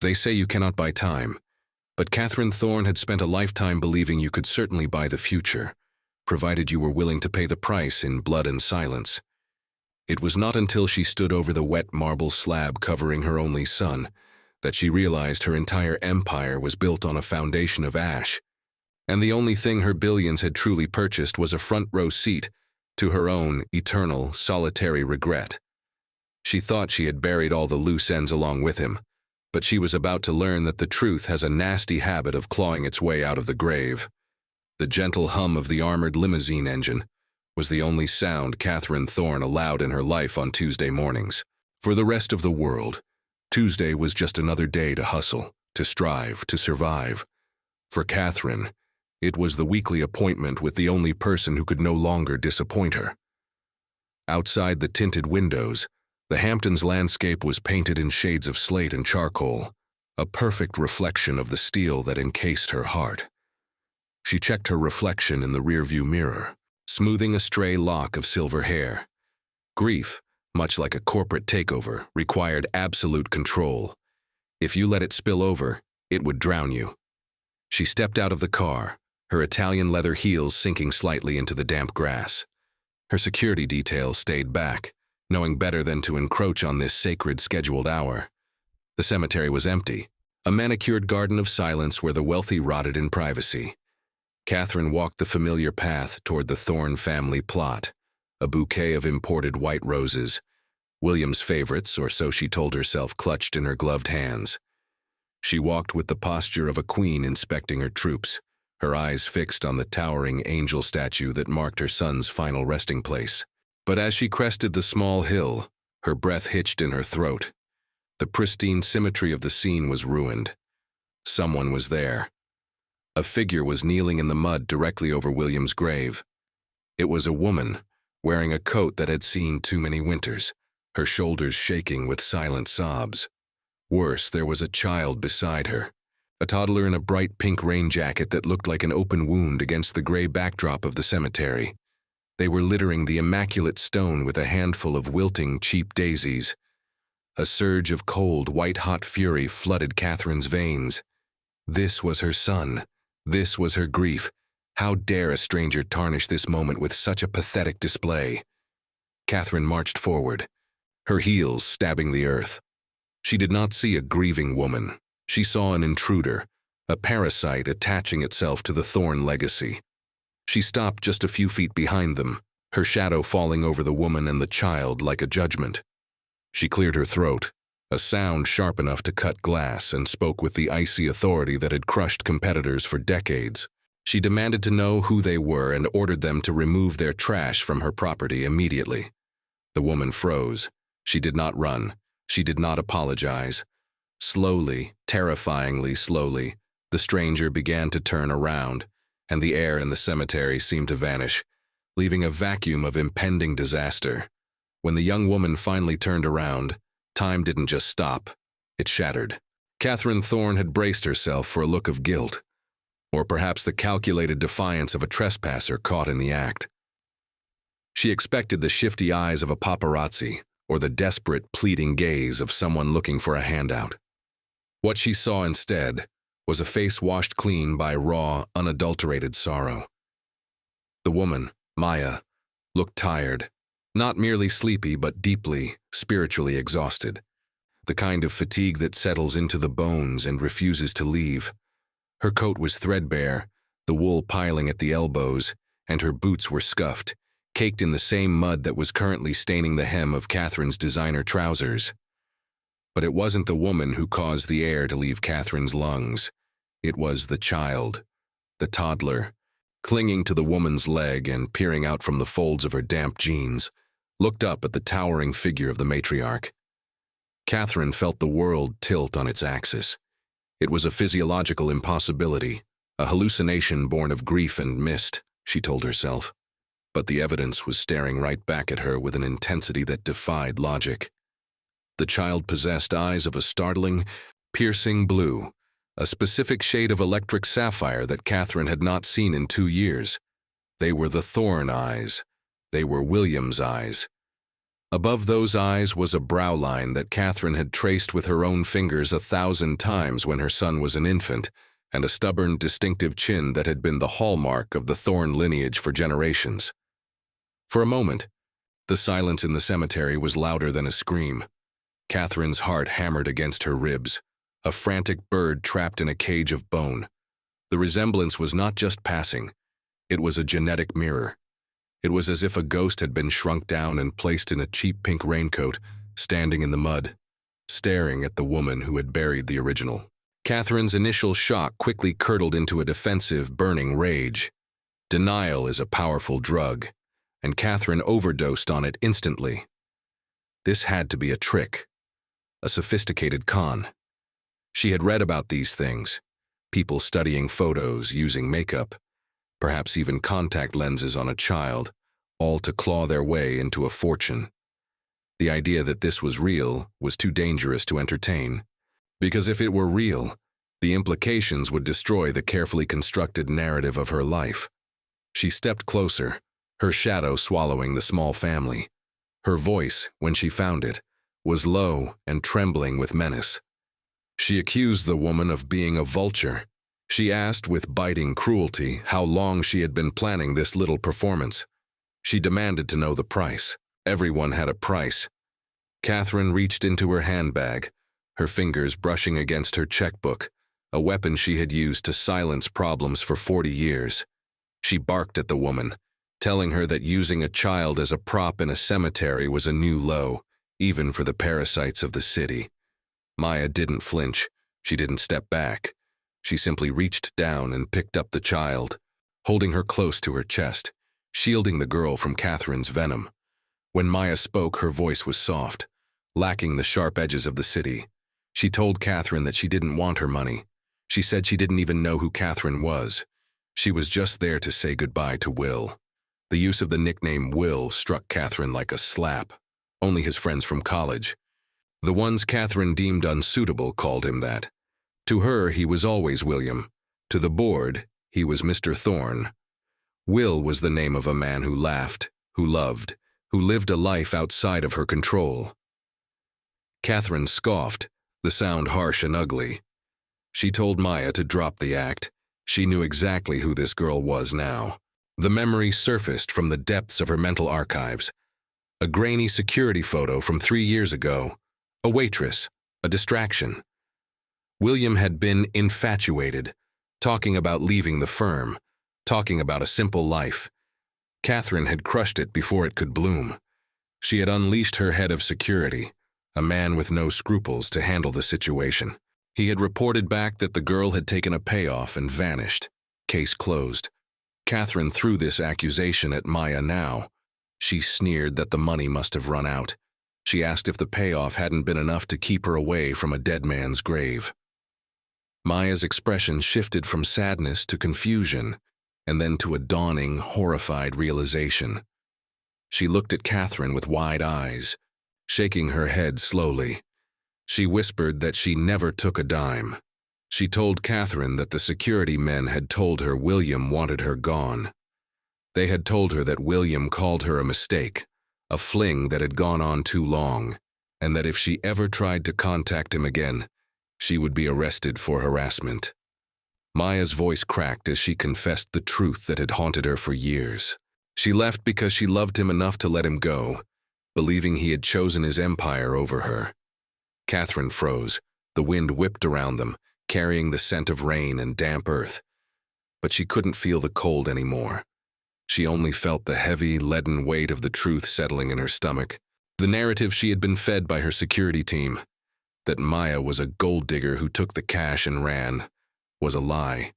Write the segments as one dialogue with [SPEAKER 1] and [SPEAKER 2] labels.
[SPEAKER 1] They say you cannot buy time, but Catherine Thorne had spent a lifetime believing you could certainly buy the future, provided you were willing to pay the price in blood and silence. It was not until she stood over the wet marble slab covering her only son that she realized her entire empire was built on a foundation of ash, and the only thing her billions had truly purchased was a front-row seat to her own eternal, solitary regret. She thought she had buried all the loose ends along with him, but she was about to learn that the truth has a nasty habit of clawing its way out of the grave. The gentle hum of the armored limousine engine was the only sound Catherine Thorne allowed in her life on Tuesday mornings. For the rest of the world, Tuesday was just another day to hustle, to strive, to survive. For Catherine, it was the weekly appointment with the only person who could no longer disappoint her. Outside the tinted windows, the Hamptons landscape was painted in shades of slate and charcoal, a perfect reflection of the steel that encased her heart. She checked her reflection in the rearview mirror, smoothing a stray lock of silver hair. Grief, much like a corporate takeover, required absolute control. If you let it spill over, it would drown you. She stepped out of the car, her Italian leather heels sinking slightly into the damp grass. Her security detail stayed back, knowing better than to encroach on this sacred scheduled hour. The cemetery was empty, a manicured garden of silence where the wealthy rotted in privacy. Catherine walked the familiar path toward the Thorne family plot, a bouquet of imported white roses, William's favorites, or so she told herself, clutched in her gloved hands. She walked with the posture of a queen inspecting her troops, her eyes fixed on the towering angel statue that marked her son's final resting place. But as she crested the small hill, her breath hitched in her throat. The pristine symmetry of the scene was ruined. Someone was there. A figure was kneeling in the mud directly over William's grave. It was a woman, wearing a coat that had seen too many winters, her shoulders shaking with silent sobs. Worse, there was a child beside her, a toddler in a bright pink rain jacket that looked like an open wound against the gray backdrop of the cemetery. They were littering the immaculate stone with a handful of wilting, cheap daisies. A surge of cold, white-hot fury flooded Catherine's veins. This was her son. This was her grief. How dare a stranger tarnish this moment with such a pathetic display? Catherine marched forward, her heels stabbing the earth. She did not see a grieving woman. She saw an intruder, a parasite attaching itself to the Thorne legacy. She stopped just a few feet behind them, her shadow falling over the woman and the child like a judgment. She cleared her throat, a sound sharp enough to cut glass, and spoke with the icy authority that had crushed competitors for decades. She demanded to know who they were and ordered them to remove their trash from her property immediately. The woman froze. She did not run. She did not apologize. Slowly, terrifyingly slowly, the stranger began to turn around, and the air in the cemetery seemed to vanish, leaving a vacuum of impending disaster. When the young woman finally turned around, time didn't just stop, it shattered. Catherine Thorne had braced herself for a look of guilt, or perhaps the calculated defiance of a trespasser caught in the act. She expected the shifty eyes of a paparazzi, or the desperate, pleading gaze of someone looking for a handout. What she saw instead was a face washed clean by raw, unadulterated sorrow. The woman, Maya, looked tired, not merely sleepy but deeply, spiritually exhausted, the kind of fatigue that settles into the bones and refuses to leave. Her coat was threadbare, the wool piling at the elbows, and her boots were scuffed, caked in the same mud that was currently staining the hem of Catherine's designer trousers. But it wasn't the woman who caused the air to leave Catherine's lungs. It was the child, the toddler, clinging to the woman's leg and peering out from the folds of her damp jeans, looked up at the towering figure of the matriarch. Catherine felt the world tilt on its axis. It was a physiological impossibility, a hallucination born of grief and mist, she told herself. But the evidence was staring right back at her with an intensity that defied logic. The child possessed eyes of a startling, piercing blue, a specific shade of electric sapphire that Catherine had not seen in 2 years. They were the Thorne eyes. They were William's eyes. Above those eyes was a brow line that Catherine had traced with her own fingers 1,000 times when her son was an infant, and a stubborn, distinctive chin that had been the hallmark of the Thorne lineage for generations. For a moment, the silence in the cemetery was louder than a scream. Catherine's heart hammered against her ribs, a frantic bird trapped in a cage of bone. The resemblance was not just passing, it was a genetic mirror. It was as if a ghost had been shrunk down and placed in a cheap pink raincoat, standing in the mud, staring at the woman who had buried the original. Catherine's initial shock quickly curdled into a defensive, burning rage. Denial is a powerful drug, and Catherine overdosed on it instantly. This had to be a trick, a sophisticated con. She had read about these things, people studying photos, using makeup, perhaps even contact lenses on a child, all to claw their way into a fortune. The idea that this was real was too dangerous to entertain, because if it were real, the implications would destroy the carefully constructed narrative of her life. She stepped closer, her shadow swallowing the small family. Her voice, when she found it, was low and trembling with menace. She accused the woman of being a vulture. She asked with biting cruelty how long she had been planning this little performance. She demanded to know the price. Everyone had a price. Catherine reached into her handbag, her fingers brushing against her checkbook, a weapon she had used to silence problems for 40 years. She barked at the woman, telling her that using a child as a prop in a cemetery was a new low, even for the parasites of the city. Maya didn't flinch. She didn't step back. She simply reached down and picked up the child, holding her close to her chest, shielding the girl from Catherine's venom. When Maya spoke, her voice was soft, lacking the sharp edges of the city. She told Catherine that she didn't want her money. She said she didn't even know who Catherine was. She was just there to say goodbye to Will. The use of the nickname Will struck Catherine like a slap. Only his friends from college, the ones Catherine deemed unsuitable, called him that. To her, he was always William. To the board, he was Mr. Thorne. Will was the name of a man who laughed, who loved, who lived a life outside of her control. Catherine scoffed, the sound harsh and ugly. She told Maya to drop the act. She knew exactly who this girl was now. The memory surfaced from the depths of her mental archives. A grainy security photo from 3 years ago. A waitress, a distraction. William had been infatuated, talking about leaving the firm, talking about a simple life. Catherine had crushed it before it could bloom. She had unleashed her head of security, a man with no scruples, to handle the situation. He had reported back that the girl had taken a payoff and vanished. Case closed. Catherine threw this accusation at Maya now. She sneered that the money must have run out. She asked if the payoff hadn't been enough to keep her away from a dead man's grave. Maya's expression shifted from sadness to confusion, and then to a dawning, horrified realization. She looked at Catherine with wide eyes, shaking her head slowly. She whispered that she never took a dime. She told Catherine that the security men had told her William wanted her gone. They had told her that William called her a mistake, a fling that had gone on too long, and that if she ever tried to contact him again, she would be arrested for harassment. Maya's voice cracked as she confessed the truth that had haunted her for years. She left because she loved him enough to let him go, believing he had chosen his empire over her. Catherine froze. The wind whipped around them, carrying the scent of rain and damp earth. But she couldn't feel the cold anymore. She only felt the heavy, leaden weight of the truth settling in her stomach. The narrative she had been fed by her security team, that Maya was a gold digger who took the cash and ran, was a lie.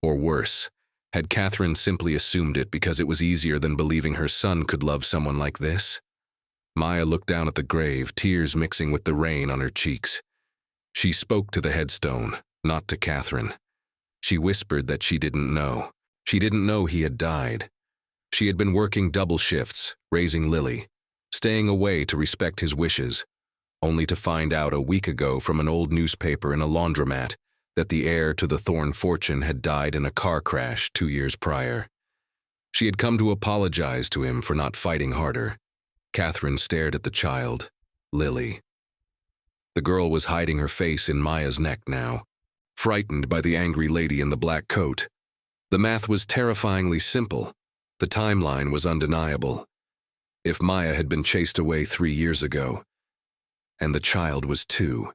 [SPEAKER 1] Or worse, had Catherine simply assumed it because it was easier than believing her son could love someone like this? Maya looked down at the grave, tears mixing with the rain on her cheeks. She spoke to the headstone, not to Catherine. She whispered that she didn't know. She didn't know he had died. She had been working double shifts, raising Lily, staying away to respect his wishes, only to find out a week ago from an old newspaper in a laundromat that the heir to the Thorne fortune had died in a car crash 2 years prior. She had come to apologize to him for not fighting harder. Catherine stared at the child, Lily. The girl was hiding her face in Maya's neck now, frightened by the angry lady in the black coat. The math was terrifyingly simple. The timeline was undeniable. If Maya had been chased away 3 years ago, and the child was 2,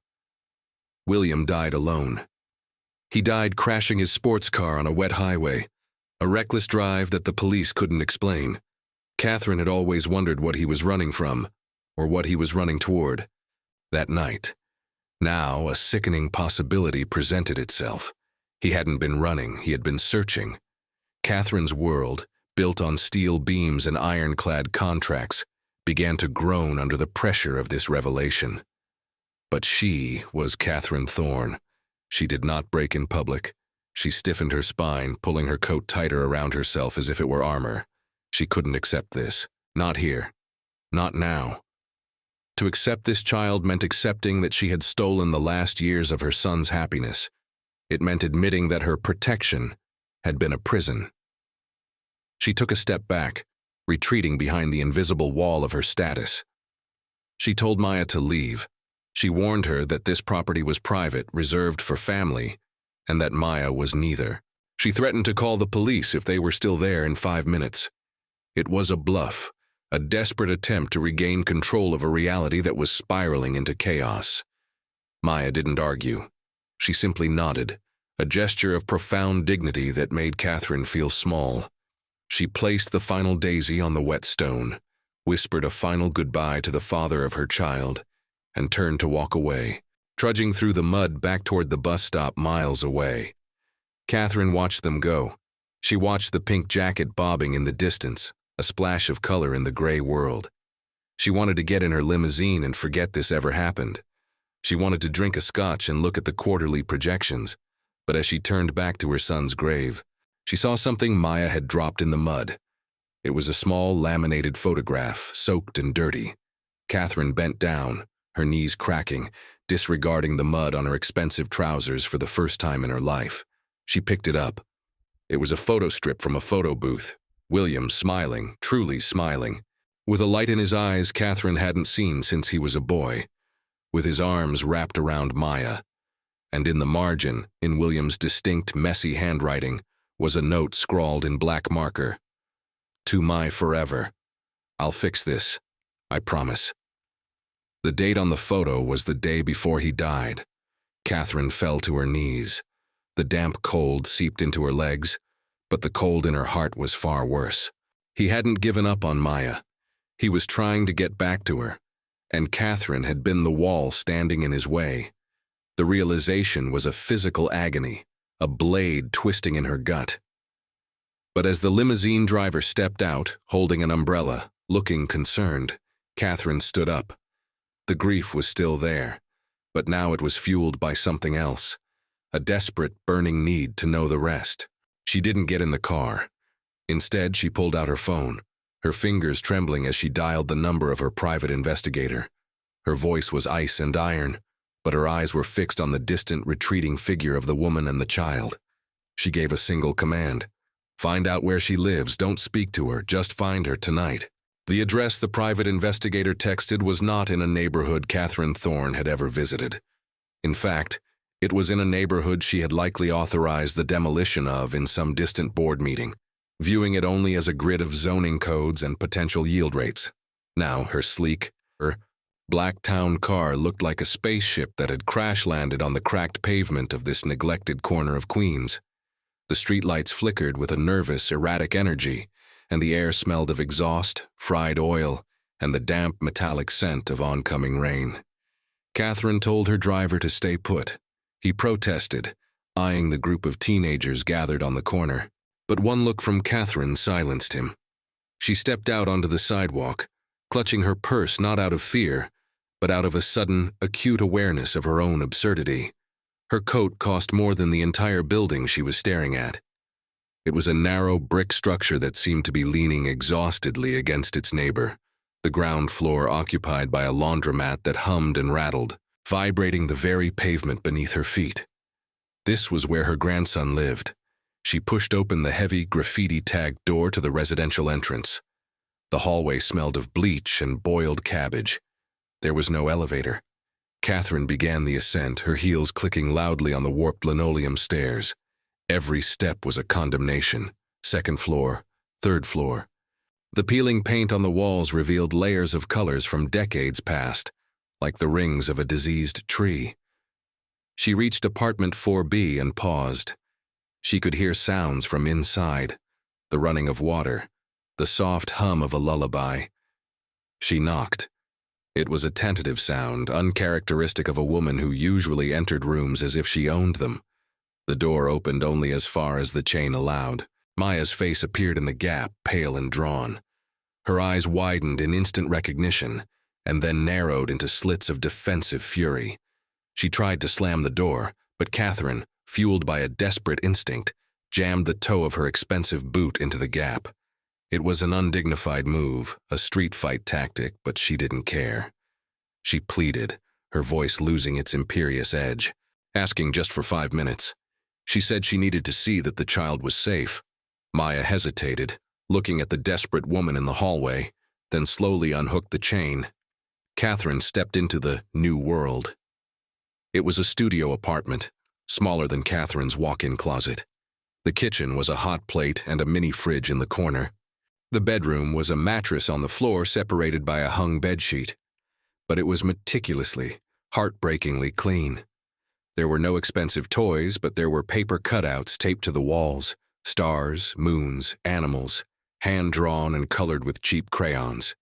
[SPEAKER 1] William died alone. He died crashing his sports car on a wet highway, a reckless drive that the police couldn't explain. Catherine had always wondered what he was running from, or what he was running toward. That night, now a sickening possibility presented itself. He hadn't been running, he had been searching. Catherine's world, built on steel beams and ironclad contracts, began to groan under the pressure of this revelation. But she was Catherine Thorne. She did not break in public. She stiffened her spine, pulling her coat tighter around herself as if it were armor. She couldn't accept this. Not here. Not now. To accept this child meant accepting that she had stolen the last years of her son's happiness. It meant admitting that her protection had been a prison. She took a step back, retreating behind the invisible wall of her status. She told Maya to leave. She warned her that this property was private, reserved for family, and that Maya was neither. She threatened to call the police if they were still there in 5 minutes. It was a bluff, a desperate attempt to regain control of a reality that was spiraling into chaos. Maya didn't argue. She simply nodded, a gesture of profound dignity that made Catherine feel small. She placed the final daisy on the wet stone, whispered a final goodbye to the father of her child, and turned to walk away, trudging through the mud back toward the bus stop miles away. Catherine watched them go. She watched the pink jacket bobbing in the distance, a splash of color in the gray world. She wanted to get in her limousine and forget this ever happened. She wanted to drink a scotch and look at the quarterly projections, but as she turned back to her son's grave, she saw something Maya had dropped in the mud. It was a small laminated photograph, soaked and dirty. Catherine bent down, her knees cracking, disregarding the mud on her expensive trousers for the first time in her life. She picked it up. It was a photo strip from a photo booth. William smiling, truly smiling, with a light in his eyes Catherine hadn't seen since he was a boy, with his arms wrapped around Maya. And in the margin, in William's distinct, messy handwriting, was a note scrawled in black marker. "To my forever. I'll fix this. I promise." The date on the photo was the day before he died. Catherine fell to her knees. The damp cold seeped into her legs, but the cold in her heart was far worse. He hadn't given up on Maya. He was trying to get back to her, and Catherine had been the wall standing in his way. The realization was a physical agony, a blade twisting in her gut. But as the limousine driver stepped out, holding an umbrella, looking concerned, Catherine stood up. The grief was still there, but now it was fueled by something else, a desperate, burning need to know the rest. She didn't get in the car. Instead, she pulled out her phone, her fingers trembling as she dialed the number of her private investigator. Her voice was ice and iron, but her eyes were fixed on the distant, retreating figure of the woman and the child. She gave a single command. "Find out where she lives. Don't speak to her. Just find her tonight." The address the private investigator texted was not in a neighborhood Catherine Thorne had ever visited. In fact, it was in a neighborhood she had likely authorized the demolition of in some distant board meeting, viewing it only as a grid of zoning codes and potential yield rates. Now, her sleek, black town car looked like a spaceship that had crash-landed on the cracked pavement of this neglected corner of Queens. The streetlights flickered with a nervous, erratic energy, and the air smelled of exhaust, fried oil, and the damp, metallic scent of oncoming rain. Catherine told her driver to stay put. He protested, eyeing the group of teenagers gathered on the corner, but one look from Catherine silenced him. She stepped out onto the sidewalk, clutching her purse not out of fear, but out of a sudden, acute awareness of her own absurdity. Her coat cost more than the entire building she was staring at. It was a narrow brick structure that seemed to be leaning exhaustedly against its neighbor, the ground floor occupied by a laundromat that hummed and rattled, vibrating the very pavement beneath her feet. This was where her grandson lived. She pushed open the heavy, graffiti-tagged door to the residential entrance. The hallway smelled of bleach and boiled cabbage. There was no elevator. Catherine began the ascent, her heels clicking loudly on the warped linoleum stairs. Every step was a condemnation. Second floor, third floor. The peeling paint on the walls revealed layers of colors from decades past, like the rings of a diseased tree. She reached apartment 4B and paused. She could hear sounds from inside, the running of water, the soft hum of a lullaby. She knocked. It was a tentative sound, uncharacteristic of a woman who usually entered rooms as if she owned them. The door opened only as far as the chain allowed. Maya's face appeared in the gap, pale and drawn. Her eyes widened in instant recognition, and then narrowed into slits of defensive fury. She tried to slam the door, but Catherine, fueled by a desperate instinct, jammed the toe of her expensive boot into the gap. It was an undignified move, a street fight tactic, but she didn't care. She pleaded, her voice losing its imperious edge, asking just for 5 minutes. She said she needed to see that the child was safe. Maya hesitated, looking at the desperate woman in the hallway, then slowly unhooked the chain. Catherine stepped into the new world. It was a studio apartment, smaller than Catherine's walk-in closet. The kitchen was a hot plate and a mini fridge in the corner. The bedroom was a mattress on the floor separated by a hung bedsheet, but it was meticulously, heartbreakingly clean. There were no expensive toys, but there were paper cutouts taped to the walls, stars, moons, animals, hand-drawn and colored with cheap crayons.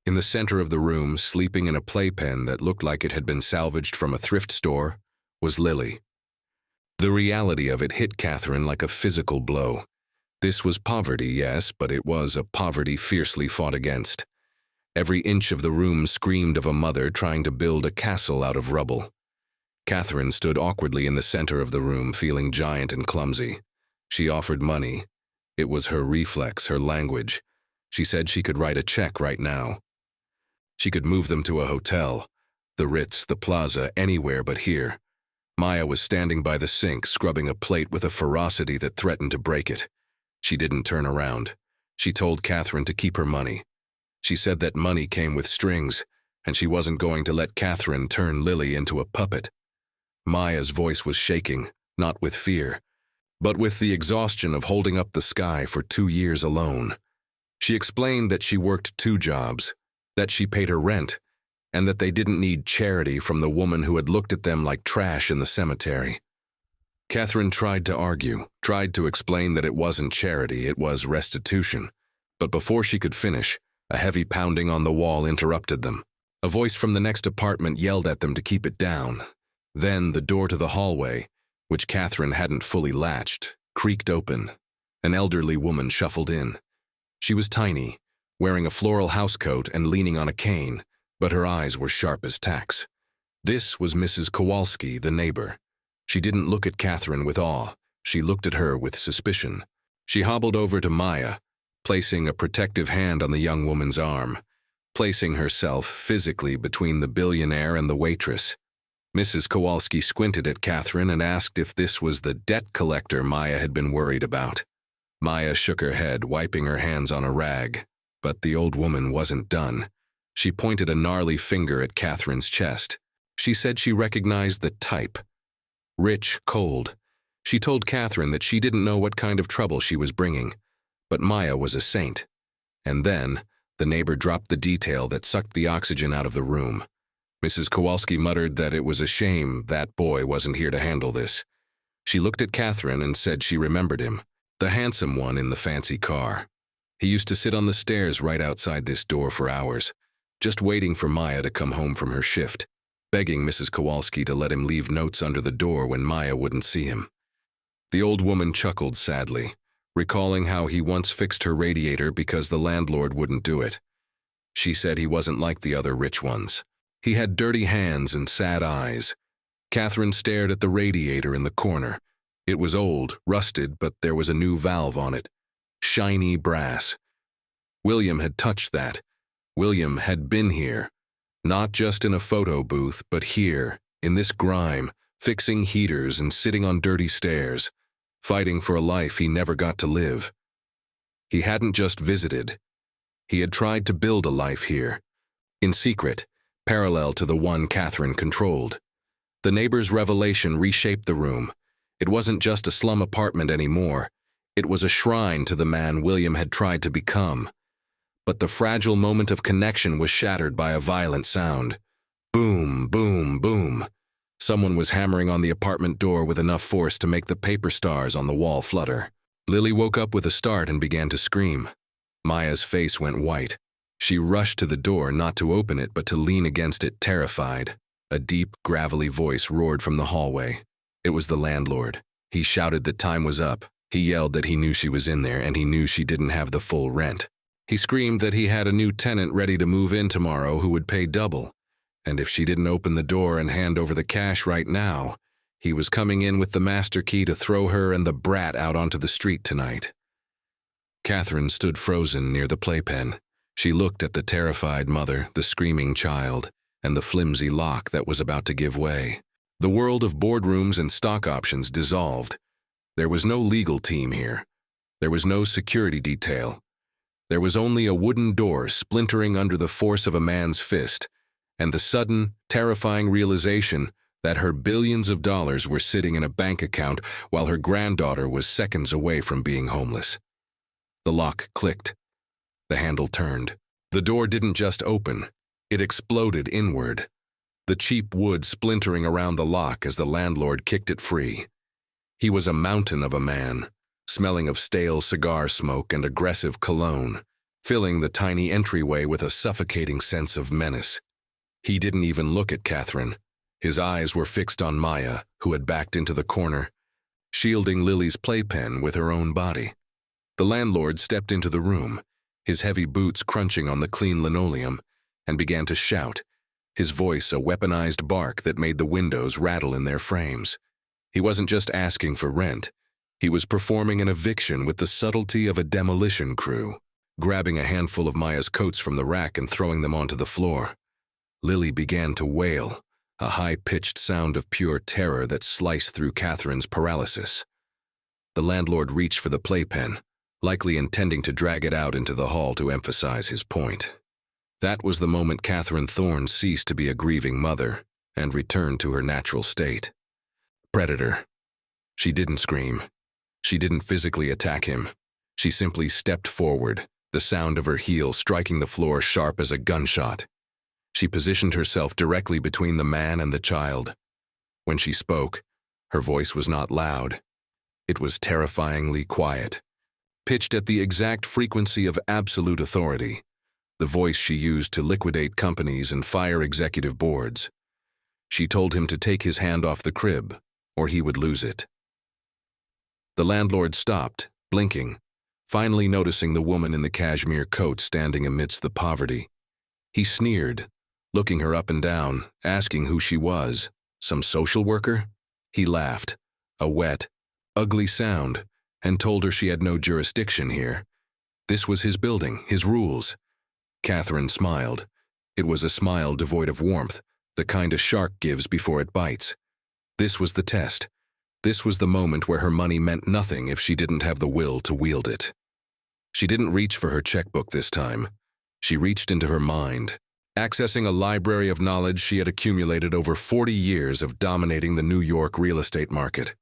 [SPEAKER 1] In the center of the room, sleeping in a playpen that looked like it had been salvaged from a thrift store, was Lily. The reality of it hit Catherine like a physical blow. This was poverty, yes, but it was a poverty fiercely fought against. Every inch of the room screamed of a mother trying to build a castle out of rubble. Catherine stood awkwardly in the center of the room, feeling giant and clumsy. She offered money. It was her reflex, her language. She said she could write a check right now. She could move them to a hotel, the Ritz, the Plaza, anywhere but here. Maya was standing by the sink, scrubbing a plate with a ferocity that threatened to break it. She didn't turn around. She told Catherine to keep her money. She said that money came with strings, and she wasn't going to let Catherine turn Lily into a puppet. Maya's voice was shaking, not with fear, but with the exhaustion of holding up the sky for 2 years alone. She explained that she worked 2 jobs, that she paid her rent, and that they didn't need charity from the woman who had looked at them like trash in the cemetery. Catherine tried to argue, tried to explain that it wasn't charity, it was restitution. But before she could finish, a heavy pounding on the wall interrupted them. A voice from the next apartment yelled at them to keep it down. Then the door to the hallway, which Catherine hadn't fully latched, creaked open. An elderly woman shuffled in. She was tiny, wearing a floral housecoat and leaning on a cane, but her eyes were sharp as tacks. This was Mrs. Kowalski, the neighbor. She didn't look at Catherine with awe. She looked at her with suspicion. She hobbled over to Maya, placing a protective hand on the young woman's arm, placing herself physically between the billionaire and the waitress. Mrs. Kowalski squinted at Catherine and asked if this was the debt collector Maya had been worried about. Maya shook her head, wiping her hands on a rag. But the old woman wasn't done. She pointed a gnarly finger at Catherine's chest. She said she recognized the type. Rich, cold. She told Catherine that she didn't know what kind of trouble she was bringing, but Maya was a saint. And then, the neighbor dropped the detail that sucked the oxygen out of the room. Mrs. Kowalski muttered that it was a shame that boy wasn't here to handle this. She looked at Catherine and said she remembered him, the handsome one in the fancy car. He used to sit on the stairs right outside this door for hours, just waiting for Maya to come home from her shift, begging Mrs. Kowalski to let him leave notes under the door when Maya wouldn't see him. The old woman chuckled sadly, recalling how he once fixed her radiator because the landlord wouldn't do it. She said he wasn't like the other rich ones. He had dirty hands and sad eyes. Catherine stared at the radiator in the corner. It was old, rusted, but there was a new valve on it. Shiny brass. William had touched that. William had been here. Not just in a photo booth, but here, in this grime, fixing heaters and sitting on dirty stairs, fighting for a life he never got to live. He hadn't just visited. He had tried to build a life here, in secret, parallel to the one Catherine controlled. The neighbor's revelation reshaped the room. It wasn't just a slum apartment anymore. It was a shrine to the man William had tried to become. But the fragile moment of connection was shattered by a violent sound. Boom, boom, boom. Someone was hammering on the apartment door with enough force to make the paper stars on the wall flutter. Lily woke up with a start and began to scream. Maya's face went white. She rushed to the door, not to open it, but to lean against it, terrified. A deep, gravelly voice roared from the hallway. It was the landlord. He shouted that time was up. He yelled that he knew she was in there, and he knew she didn't have the full rent. He screamed that he had a new tenant ready to move in tomorrow who would pay double, and if she didn't open the door and hand over the cash right now, he was coming in with the master key to throw her and the brat out onto the street tonight. Catherine stood frozen near the playpen. She looked at the terrified mother, the screaming child, and the flimsy lock that was about to give way. The world of boardrooms and stock options dissolved. There was no legal team here. There was no security detail. There was only a wooden door splintering under the force of a man's fist, and the sudden, terrifying realization that her billions of dollars were sitting in a bank account while her granddaughter was seconds away from being homeless. The lock clicked. The handle turned. The door didn't just open. It exploded inward, the cheap wood splintering around the lock as the landlord kicked it free. He was a mountain of a man, smelling of stale cigar smoke and aggressive cologne, filling the tiny entryway with a suffocating sense of menace. He didn't even look at Catherine. His eyes were fixed on Maya, who had backed into the corner, shielding Lily's playpen with her own body. The landlord stepped into the room, his heavy boots crunching on the clean linoleum, and began to shout, his voice a weaponized bark that made the windows rattle in their frames. He wasn't just asking for rent. He was performing an eviction with the subtlety of a demolition crew, grabbing a handful of Maya's coats from the rack and throwing them onto the floor. Lily began to wail, a high-pitched sound of pure terror that sliced through Catherine's paralysis. The landlord reached for the playpen, likely intending to drag it out into the hall to emphasize his point. That was the moment Catherine Thorne ceased to be a grieving mother and returned to her natural state. Predator. She didn't scream. She didn't physically attack him. She simply stepped forward, the sound of her heel striking the floor sharp as a gunshot. She positioned herself directly between the man and the child. When she spoke, her voice was not loud. It was terrifyingly quiet, pitched at the exact frequency of absolute authority, the voice she used to liquidate companies and fire executive boards. She told him to take his hand off the crib, or he would lose it. The landlord stopped, blinking, finally noticing the woman in the cashmere coat standing amidst the poverty. He sneered, looking her up and down, asking who she was. Some social worker? He laughed, a wet, ugly sound, and told her she had no jurisdiction here. This was his building, his rules. Catherine smiled. It was a smile devoid of warmth, the kind a shark gives before it bites. This was the test. This was the moment where her money meant nothing if she didn't have the will to wield it. She didn't reach for her checkbook this time. She reached into her mind, accessing a library of knowledge she had accumulated over 40 years of dominating the New York real estate market.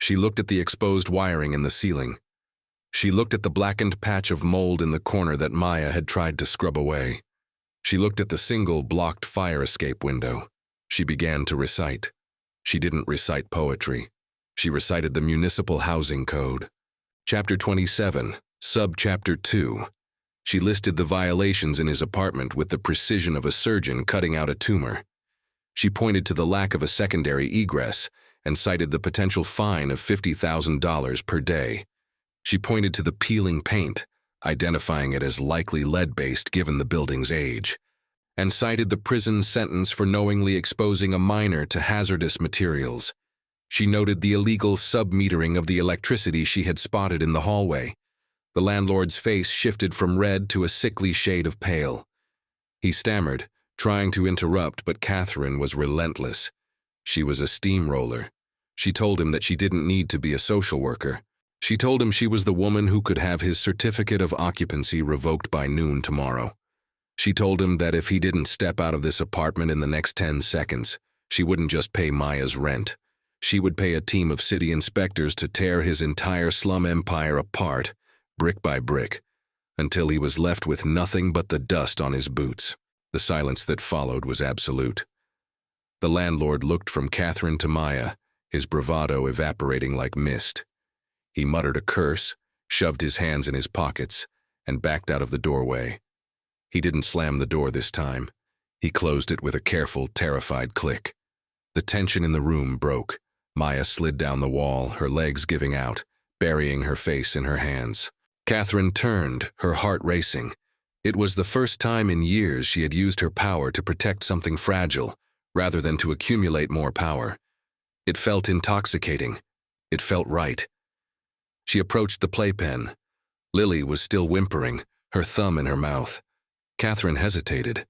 [SPEAKER 1] She looked at the exposed wiring in the ceiling. She looked at the blackened patch of mold in the corner that Maya had tried to scrub away. She looked at the single blocked fire escape window. She began to recite. She didn't recite poetry. She recited the Municipal Housing Code. Chapter 27, Subchapter 2. She listed the violations in his apartment with the precision of a surgeon cutting out a tumor. She pointed to the lack of a secondary egress and cited the potential fine of $50,000 per day. She pointed to the peeling paint, identifying it as likely lead-based given the building's age, and cited the prison sentence for knowingly exposing a minor to hazardous materials. She noted the illegal sub-metering of the electricity she had spotted in the hallway. The landlord's face shifted from red to a sickly shade of pale. He stammered, trying to interrupt, but Catherine was relentless. She was a steamroller. She told him that she didn't need to be a social worker. She told him she was the woman who could have his certificate of occupancy revoked by noon tomorrow. She told him that if he didn't step out of this apartment in the next 10 seconds, she wouldn't just pay Maya's rent. She would pay a team of city inspectors to tear his entire slum empire apart, brick by brick, until he was left with nothing but the dust on his boots. The silence that followed was absolute. The landlord looked from Catherine to Maya, his bravado evaporating like mist. He muttered a curse, shoved his hands in his pockets, and backed out of the doorway. He didn't slam the door this time. He closed it with a careful, terrified click. The tension in the room broke. Maya slid down the wall, her legs giving out, burying her face in her hands. Catherine turned, her heart racing. It was the first time in years she had used her power to protect something fragile, rather than to accumulate more power. It felt intoxicating. It felt right. She approached the playpen. Lily was still whimpering, her thumb in her mouth. Catherine hesitated.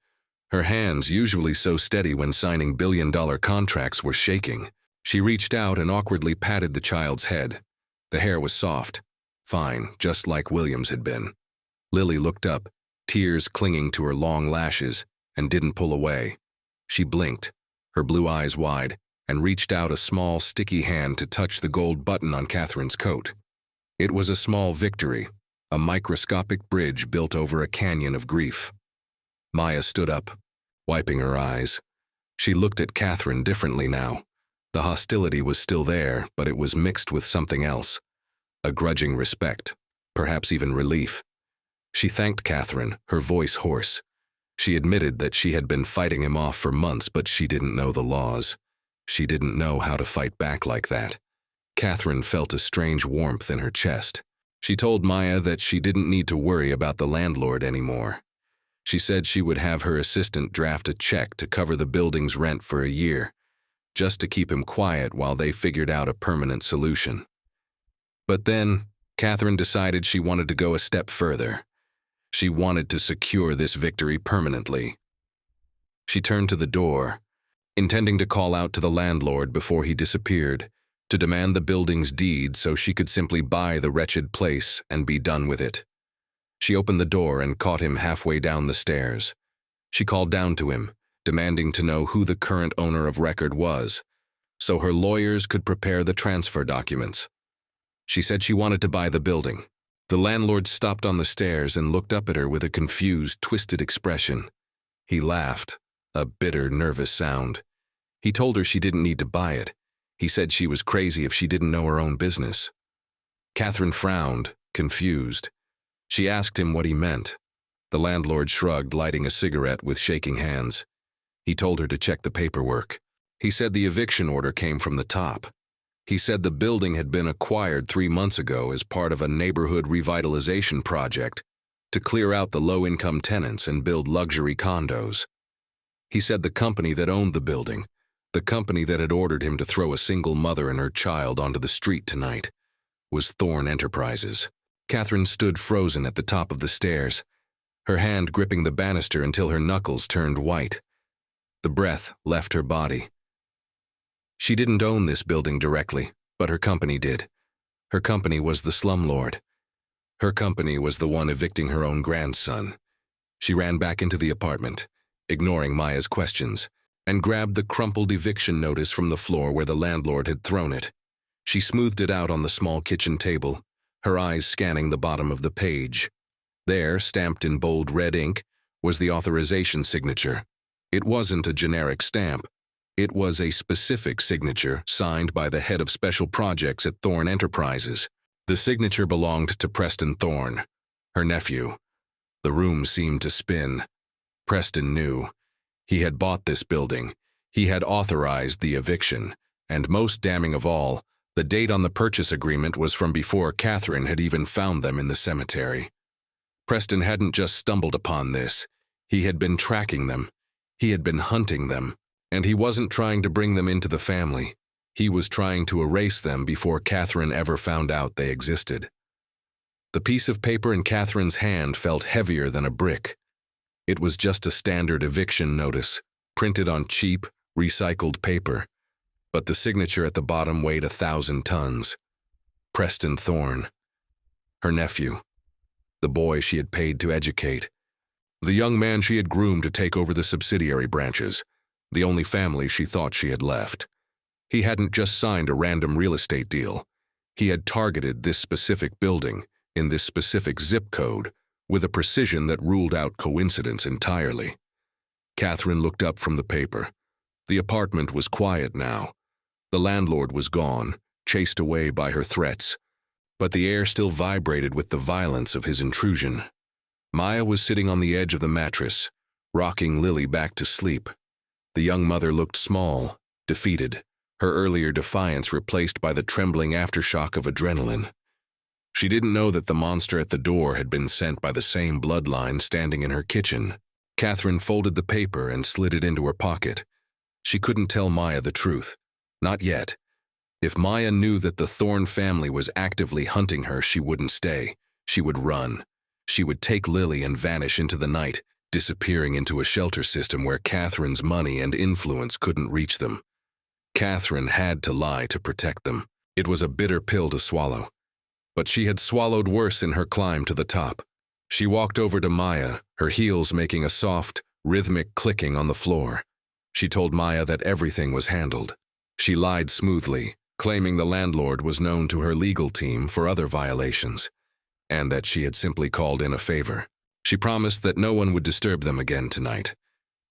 [SPEAKER 1] Her hands, usually so steady when signing billion-dollar contracts, were shaking. She reached out and awkwardly patted the child's head. The hair was soft, fine, just like William's had been. Lily looked up, tears clinging to her long lashes, and didn't pull away. She blinked, her blue eyes wide, and reached out a small, sticky hand to touch the gold button on Catherine's coat. It was a small victory, a microscopic bridge built over a canyon of grief. Maya stood up, wiping her eyes. She looked at Catherine differently now. The hostility was still there, but it was mixed with something else. A grudging respect, perhaps even relief. She thanked Catherine, her voice hoarse. She admitted that she had been fighting him off for months, but she didn't know the laws. She didn't know how to fight back like that. Catherine felt a strange warmth in her chest. She told Maya that she didn't need to worry about the landlord anymore. She said she would have her assistant draft a check to cover the building's rent for a year, just to keep him quiet while they figured out a permanent solution. But then, Catherine decided she wanted to go a step further. She wanted to secure this victory permanently. She turned to the door, intending to call out to the landlord before he disappeared, to demand the building's deed so she could simply buy the wretched place and be done with it. She opened the door and caught him halfway down the stairs. She called down to him, demanding to know who the current owner of record was, so her lawyers could prepare the transfer documents. She said she wanted to buy the building. The landlord stopped on the stairs and looked up at her with a confused, twisted expression. He laughed, a bitter, nervous sound. He told her she didn't need to buy it. He said she was crazy if she didn't know her own business. Catherine frowned, confused. She asked him what he meant. The landlord shrugged, lighting a cigarette with shaking hands. He told her to check the paperwork. He said the eviction order came from the top. He said the building had been acquired 3 months ago as part of a neighborhood revitalization project to clear out the low-income tenants and build luxury condos. He said the company that owned the building, the company that had ordered him to throw a single mother and her child onto the street tonight, was Thorn Enterprises. Catherine stood frozen at the top of the stairs, her hand gripping the banister until her knuckles turned white. The breath left her body. She didn't own this building directly, but her company did. Her company was the slumlord. Her company was the one evicting her own grandson. She ran back into the apartment, ignoring Maya's questions, and grabbed the crumpled eviction notice from the floor where the landlord had thrown it. She smoothed it out on the small kitchen table, her eyes scanning the bottom of the page. There, stamped in bold red ink, was the authorization signature. It wasn't a generic stamp. It was a specific signature signed by the head of special projects at Thorn Enterprises. The signature belonged to Preston Thorn, her nephew. The room seemed to spin. Preston knew. He had bought this building. He had authorized the eviction. And most damning of all, the date on the purchase agreement was from before Catherine had even found them in the cemetery. Preston hadn't just stumbled upon this. He had been tracking them. He had been hunting them. And he wasn't trying to bring them into the family. He was trying to erase them before Catherine ever found out they existed. The piece of paper in Catherine's hand felt heavier than a brick. It was just a standard eviction notice, printed on cheap, recycled paper. But the signature at the bottom weighed 1,000 tons. Preston Thorne. Her nephew. The boy she had paid to educate. The young man she had groomed to take over the subsidiary branches. The only family she thought she had left. He hadn't just signed a random real estate deal. He had targeted this specific building, in this specific zip code, with a precision that ruled out coincidence entirely. Catherine looked up from the paper. The apartment was quiet now. The landlord was gone, chased away by her threats. But the air still vibrated with the violence of his intrusion. Maya was sitting on the edge of the mattress, rocking Lily back to sleep. The young mother looked small, defeated, her earlier defiance replaced by the trembling aftershock of adrenaline. She didn't know that the monster at the door had been sent by the same bloodline standing in her kitchen. Catherine folded the paper and slid it into her pocket. She couldn't tell Maya the truth. Not yet. If Maya knew that the Thorne family was actively hunting her, she wouldn't stay. She would run. She would take Lily and vanish into the night, disappearing into a shelter system where Catherine's money and influence couldn't reach them. Catherine had to lie to protect them. It was a bitter pill to swallow. But she had swallowed worse in her climb to the top. She walked over to Maya, her heels making a soft, rhythmic clicking on the floor. She told Maya that everything was handled. She lied smoothly, claiming the landlord was known to her legal team for other violations, and that she had simply called in a favor. She promised that no one would disturb them again tonight.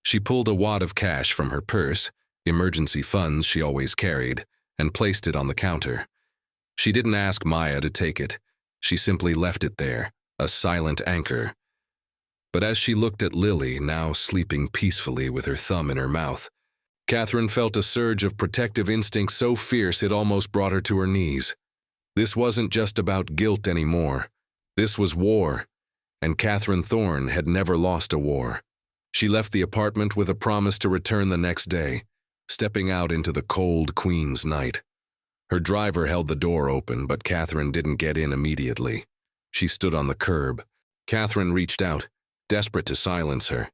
[SPEAKER 1] She pulled a wad of cash from her purse, emergency funds she always carried, and placed it on the counter. She didn't ask Maya to take it. She simply left it there, a silent anchor. But as she looked at Lily, now sleeping peacefully with her thumb in her mouth, Catherine felt a surge of protective instinct so fierce it almost brought her to her knees. This wasn't just about guilt anymore. This was war, and Catherine Thorne had never lost a war. She left the apartment with a promise to return the next day, stepping out into the cold Queen's night. Her driver held the door open, but Catherine didn't get in immediately. She stood on the curb. Catherine reached out, desperate to silence her,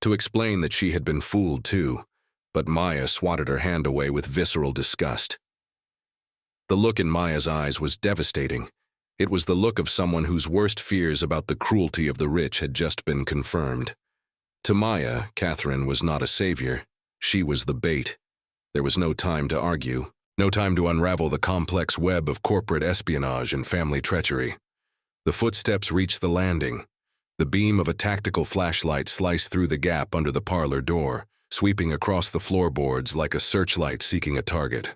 [SPEAKER 1] to explain that she had been fooled too, but Maya swatted her hand away with visceral disgust. The look in Maya's eyes was devastating. It was the look of someone whose worst fears about the cruelty of the rich had just been confirmed. To Maya, Catherine was not a savior. She was the bait. There was no time to argue, no time to unravel the complex web of corporate espionage and family treachery. The footsteps reached the landing. The beam of a tactical flashlight sliced through the gap under the parlor door, sweeping across the floorboards like a searchlight seeking a target.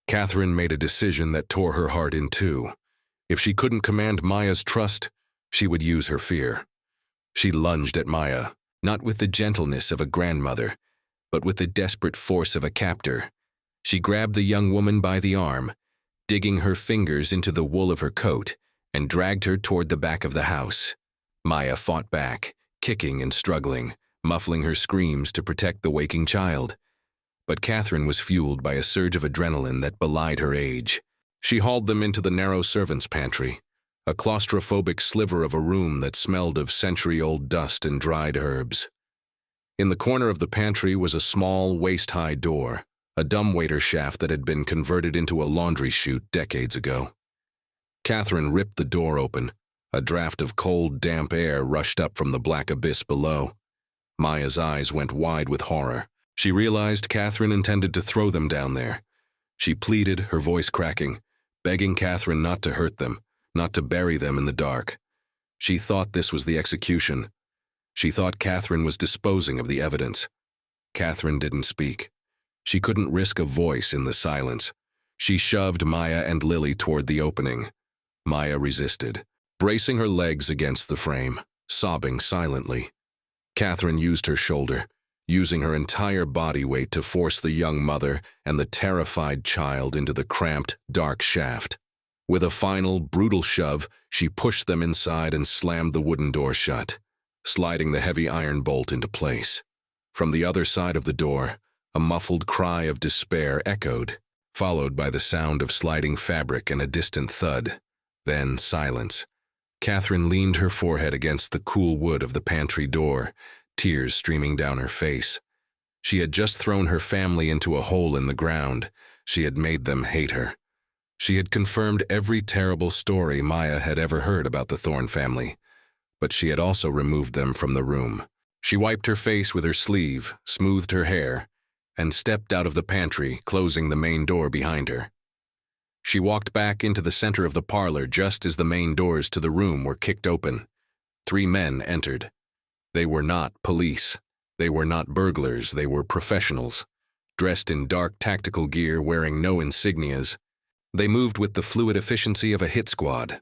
[SPEAKER 1] Catherine made a decision that tore her heart in two. If she couldn't command Maya's trust, she would use her fear. She lunged at Maya, not with the gentleness of a grandmother, but with the desperate force of a captor. She grabbed the young woman by the arm, digging her fingers into the wool of her coat, and dragged her toward the back of the house. Maya fought back, kicking and struggling, muffling her screams to protect the waking child. But Catherine was fueled by a surge of adrenaline that belied her age. She hauled them into the narrow servants' pantry, a claustrophobic sliver of a room that smelled of century-old dust and dried herbs. In the corner of the pantry was a small, waist-high door, a dumbwaiter shaft that had been converted into a laundry chute decades ago. Catherine ripped the door open. A draft of cold, damp air rushed up from the black abyss below. Maya's eyes went wide with horror. She realized Catherine intended to throw them down there. She pleaded, her voice cracking, begging Catherine not to hurt them, not to bury them in the dark. She thought this was the execution. She thought Catherine was disposing of the evidence. Catherine didn't speak. She couldn't risk a voice in the silence. She shoved Maya and Lily toward the opening. Maya resisted, bracing her legs against the frame, sobbing silently. Catherine used her shoulder, using her entire body weight to force the young mother and the terrified child into the cramped, dark shaft. With a final, brutal shove, she pushed them inside and slammed the wooden door shut, sliding the heavy iron bolt into place. From the other side of the door, a muffled cry of despair echoed, followed by the sound of sliding fabric and a distant thud. Then silence. Catherine leaned her forehead against the cool wood of the pantry door, tears streaming down her face. She had just thrown her family into a hole in the ground. She had made them hate her. She had confirmed every terrible story Maya had ever heard about the Thorne family, but she had also removed them from the room. She wiped her face with her sleeve, smoothed her hair, and stepped out of the pantry, closing the main door behind her. She walked back into the center of the parlor just as the main doors to the room were kicked open. 3 men entered. They were not police. They were not burglars. They were professionals, dressed in dark tactical gear, wearing no insignias. They moved with the fluid efficiency of a hit squad.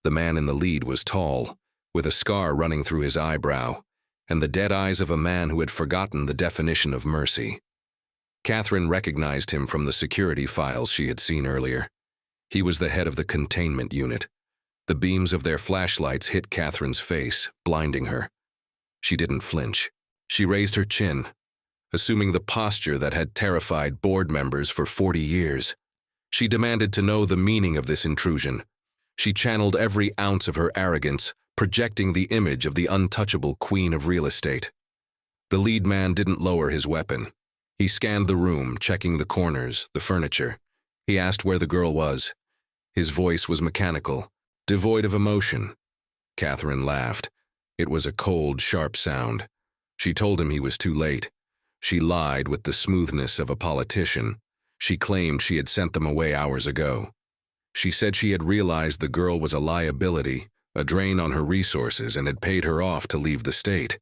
[SPEAKER 1] The man in the lead was tall, with a scar running through his eyebrow, and the dead eyes of a man who had forgotten the definition of mercy. Catherine recognized him from the security files she had seen earlier. He was the head of the containment unit. The beams of their flashlights hit Catherine's face, blinding her. She didn't flinch. She raised her chin, assuming the posture that had terrified board members for 40 years. She demanded to know the meaning of this intrusion. She channeled every ounce of her arrogance, projecting the image of the untouchable queen of real estate. The lead man didn't lower his weapon. He scanned the room, checking the corners, the furniture. He asked where the girl was. His voice was mechanical, devoid of emotion. Catherine laughed. It was a cold, sharp sound. She told him he was too late. She lied with the smoothness of a politician. She claimed she had sent them away hours ago. She said she had realized the girl was a liability, a drain on her resources, and had paid her off to leave the state.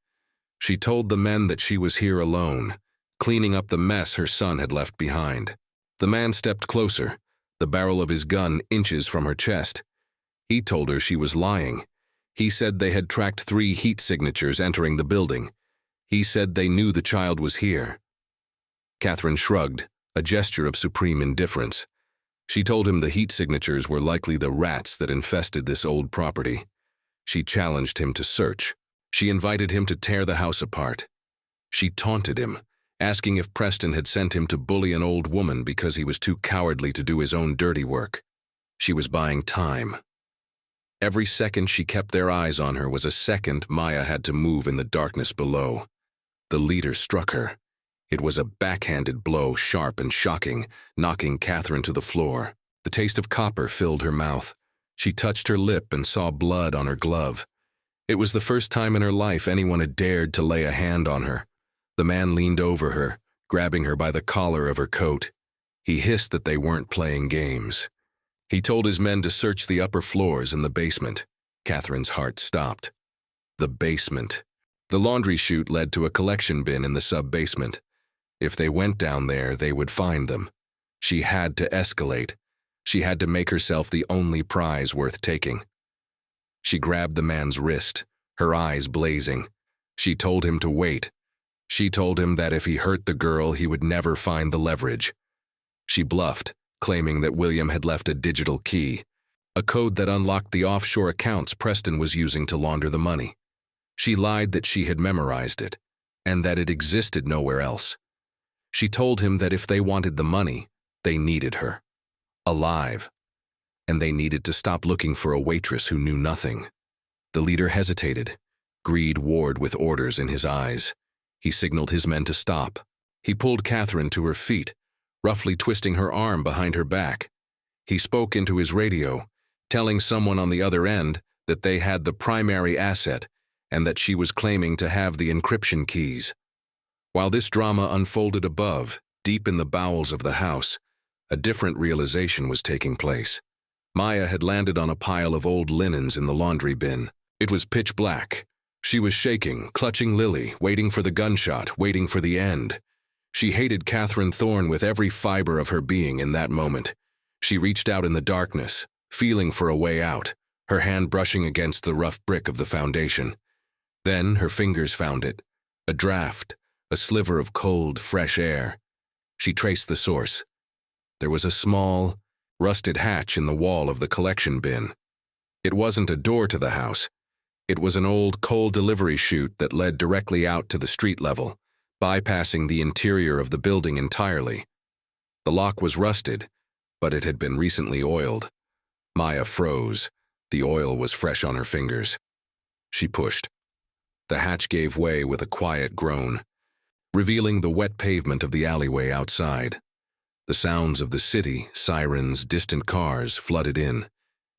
[SPEAKER 1] She told the men that she was here alone, cleaning up the mess her son had left behind. The man stepped closer, the barrel of his gun inches from her chest. He told her she was lying. He said they had tracked 3 heat signatures entering the building. He said they knew the child was here. Catherine shrugged, a gesture of supreme indifference. She told him the heat signatures were likely the rats that infested this old property. She challenged him to search. She invited him to tear the house apart. She taunted him, asking if Preston had sent him to bully an old woman because he was too cowardly to do his own dirty work. She was buying time. Every second she kept their eyes on her was a second Maya had to move in the darkness below. The leader struck her. It was a backhanded blow, sharp and shocking, knocking Catherine to the floor. The taste of copper filled her mouth. She touched her lip and saw blood on her glove. It was the first time in her life anyone had dared to lay a hand on her. The man leaned over her, grabbing her by the collar of her coat. He hissed that they weren't playing games. He told his men to search the upper floors and the basement. Catherine's heart stopped. The basement. The laundry chute led to a collection bin in the sub-basement. If they went down there, they would find them. She had to escalate. She had to make herself the only prize worth taking. She grabbed the man's wrist, her eyes blazing. She told him to wait. She told him that if he hurt the girl, he would never find the leverage. She bluffed, claiming that William had left a digital key, a code that unlocked the offshore accounts Preston was using to launder the money. She lied that she had memorized it, and that it existed nowhere else. She told him that if they wanted the money, they needed her. Alive. And they needed to stop looking for a waitress who knew nothing. The leader hesitated. Greed warred with orders in his eyes. He signaled his men to stop. He pulled Catherine to her feet, roughly twisting her arm behind her back. He spoke into his radio, telling someone on the other end that they had the primary asset and that she was claiming to have the encryption keys. While this drama unfolded above, deep in the bowels of the house, a different realization was taking place. Maya had landed on a pile of old linens in the laundry bin. It was pitch black. She was shaking, clutching Lily, waiting for the gunshot, waiting for the end. She hated Catherine Thorne with every fiber of her being in that moment. She reached out in the darkness, feeling for a way out, her hand brushing against the rough brick of the foundation. Then her fingers found it. A draft, a sliver of cold, fresh air. She traced the source. There was a small, rusted hatch in the wall of the collection bin. It wasn't a door to the house. It was an old coal delivery chute that led directly out to the street level, bypassing the interior of the building entirely. The lock was rusted, but it had been recently oiled. Maya froze. The oil was fresh on her fingers. She pushed. The hatch gave way with a quiet groan, revealing the wet pavement of the alleyway outside. The sounds of the city, sirens, distant cars, flooded in.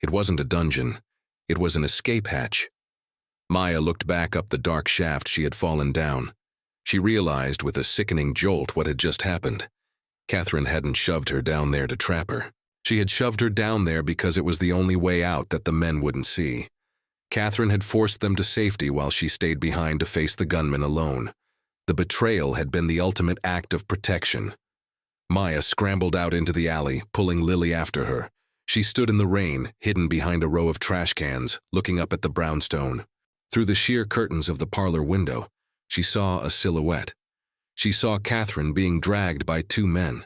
[SPEAKER 1] It wasn't a dungeon. It was an escape hatch. Maya looked back up the dark shaft she had fallen down. She realized with a sickening jolt what had just happened. Catherine hadn't shoved her down there to trap her. She had shoved her down there because it was the only way out that the men wouldn't see. Catherine had forced them to safety while she stayed behind to face the gunmen alone. The betrayal had been the ultimate act of protection. Maya scrambled out into the alley, pulling Lily after her. She stood in the rain, hidden behind a row of trash cans, looking up at the brownstone. Through the sheer curtains of the parlor window, she saw a silhouette. She saw Catherine being dragged by two men.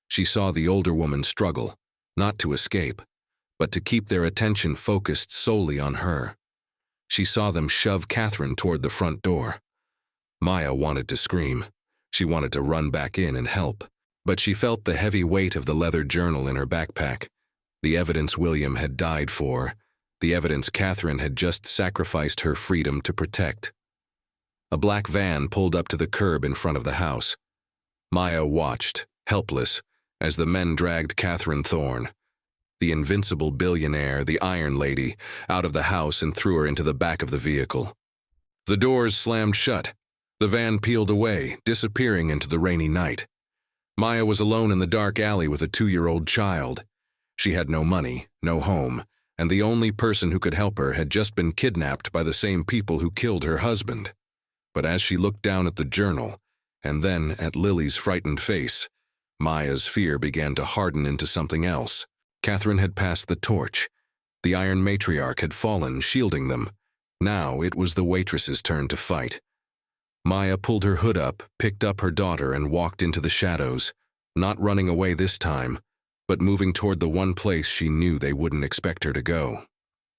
[SPEAKER 1] She saw the older woman struggle, not to escape, but to keep their attention focused solely on her. She saw them shove Catherine toward the front door. Maya wanted to scream. She wanted to run back in and help. But she felt the heavy weight of the leather journal in her backpack, the evidence William had died for, the evidence Catherine had just sacrificed her freedom to protect. A black van pulled up to the curb in front of the house. Maya watched, helpless, as the men dragged Catherine Thorne, the invincible billionaire, the Iron Lady, out of the house and threw her into the back of the vehicle. The doors slammed shut. The van peeled away, disappearing into the rainy night. Maya was alone in the dark alley with a 2-year-old child. She had no money, no home, and the only person who could help her had just been kidnapped by the same people who killed her husband. But as she looked down at the journal, and then at Lily's frightened face, Maya's fear began to harden into something else. Catherine had passed the torch. The Iron Matriarch had fallen, shielding them. Now it was the waitress's turn to fight. Maya pulled her hood up, picked up her daughter, and walked into the shadows, not running away this time, but moving toward the one place she knew they wouldn't expect her to go.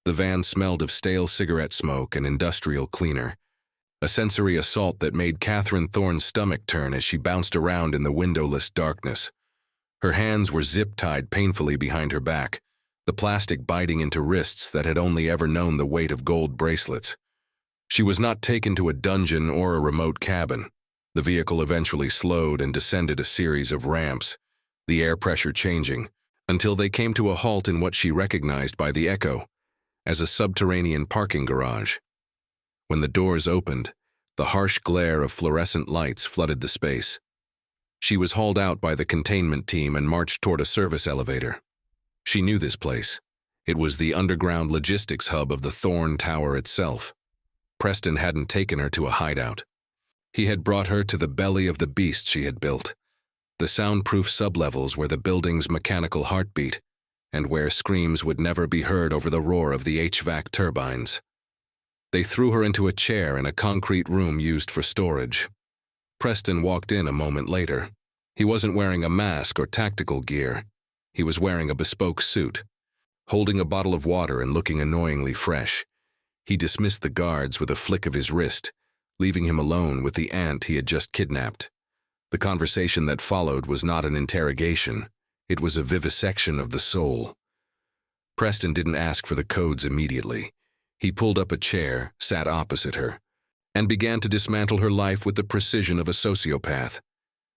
[SPEAKER 1] The van smelled of stale cigarette smoke and industrial cleaner, a sensory assault that made Catherine Thorne's stomach turn as she bounced around in the windowless darkness. Her hands were zip-tied painfully behind her back, the plastic biting into wrists that had only ever known the weight of gold bracelets. She was not taken to a dungeon or a remote cabin. The vehicle eventually slowed and descended a series of ramps, the air pressure changing, until they came to a halt in what she recognized by the echo as a subterranean parking garage. When the doors opened, the harsh glare of fluorescent lights flooded the space. She was hauled out by the containment team and marched toward a service elevator. She knew this place. It was the underground logistics hub of the Thorne Tower itself. Preston hadn't taken her to a hideout. He had brought her to the belly of the beast she had built, the soundproof sublevels where the building's mechanical heartbeat, and where screams would never be heard over the roar of the HVAC turbines. They threw her into a chair in a concrete room used for storage. Preston walked in a moment later. He wasn't wearing a mask or tactical gear. He was wearing a bespoke suit, holding a bottle of water and looking annoyingly fresh. He dismissed the guards with a flick of his wrist, leaving him alone with the aunt he had just kidnapped. The conversation that followed was not an interrogation. It was a vivisection of the soul. Preston didn't ask for the codes immediately. He pulled up a chair, sat opposite her, and began to dismantle her life with the precision of a sociopath.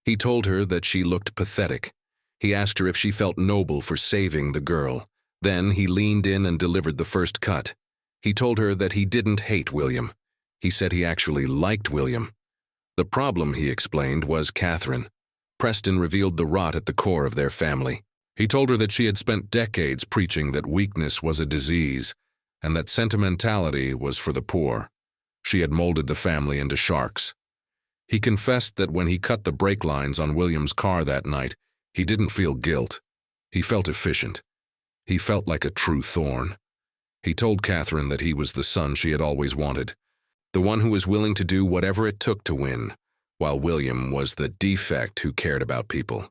[SPEAKER 1] He told her that she looked pathetic. He asked her if she felt noble for saving the girl. Then he leaned in and delivered the first cut. He told her that he didn't hate William. He said he actually liked William. The problem, he explained, was Catherine. Preston revealed the rot at the core of their family. He told her that she had spent decades preaching that weakness was a disease and that sentimentality was for the poor. She had molded the family into sharks. He confessed that when he cut the brake lines on William's car that night, he didn't feel guilt. He felt efficient. He felt like a true Thorne. He told Catherine that he was the son she had always wanted, the one who was willing to do whatever it took to win, while William was the defect who cared about people.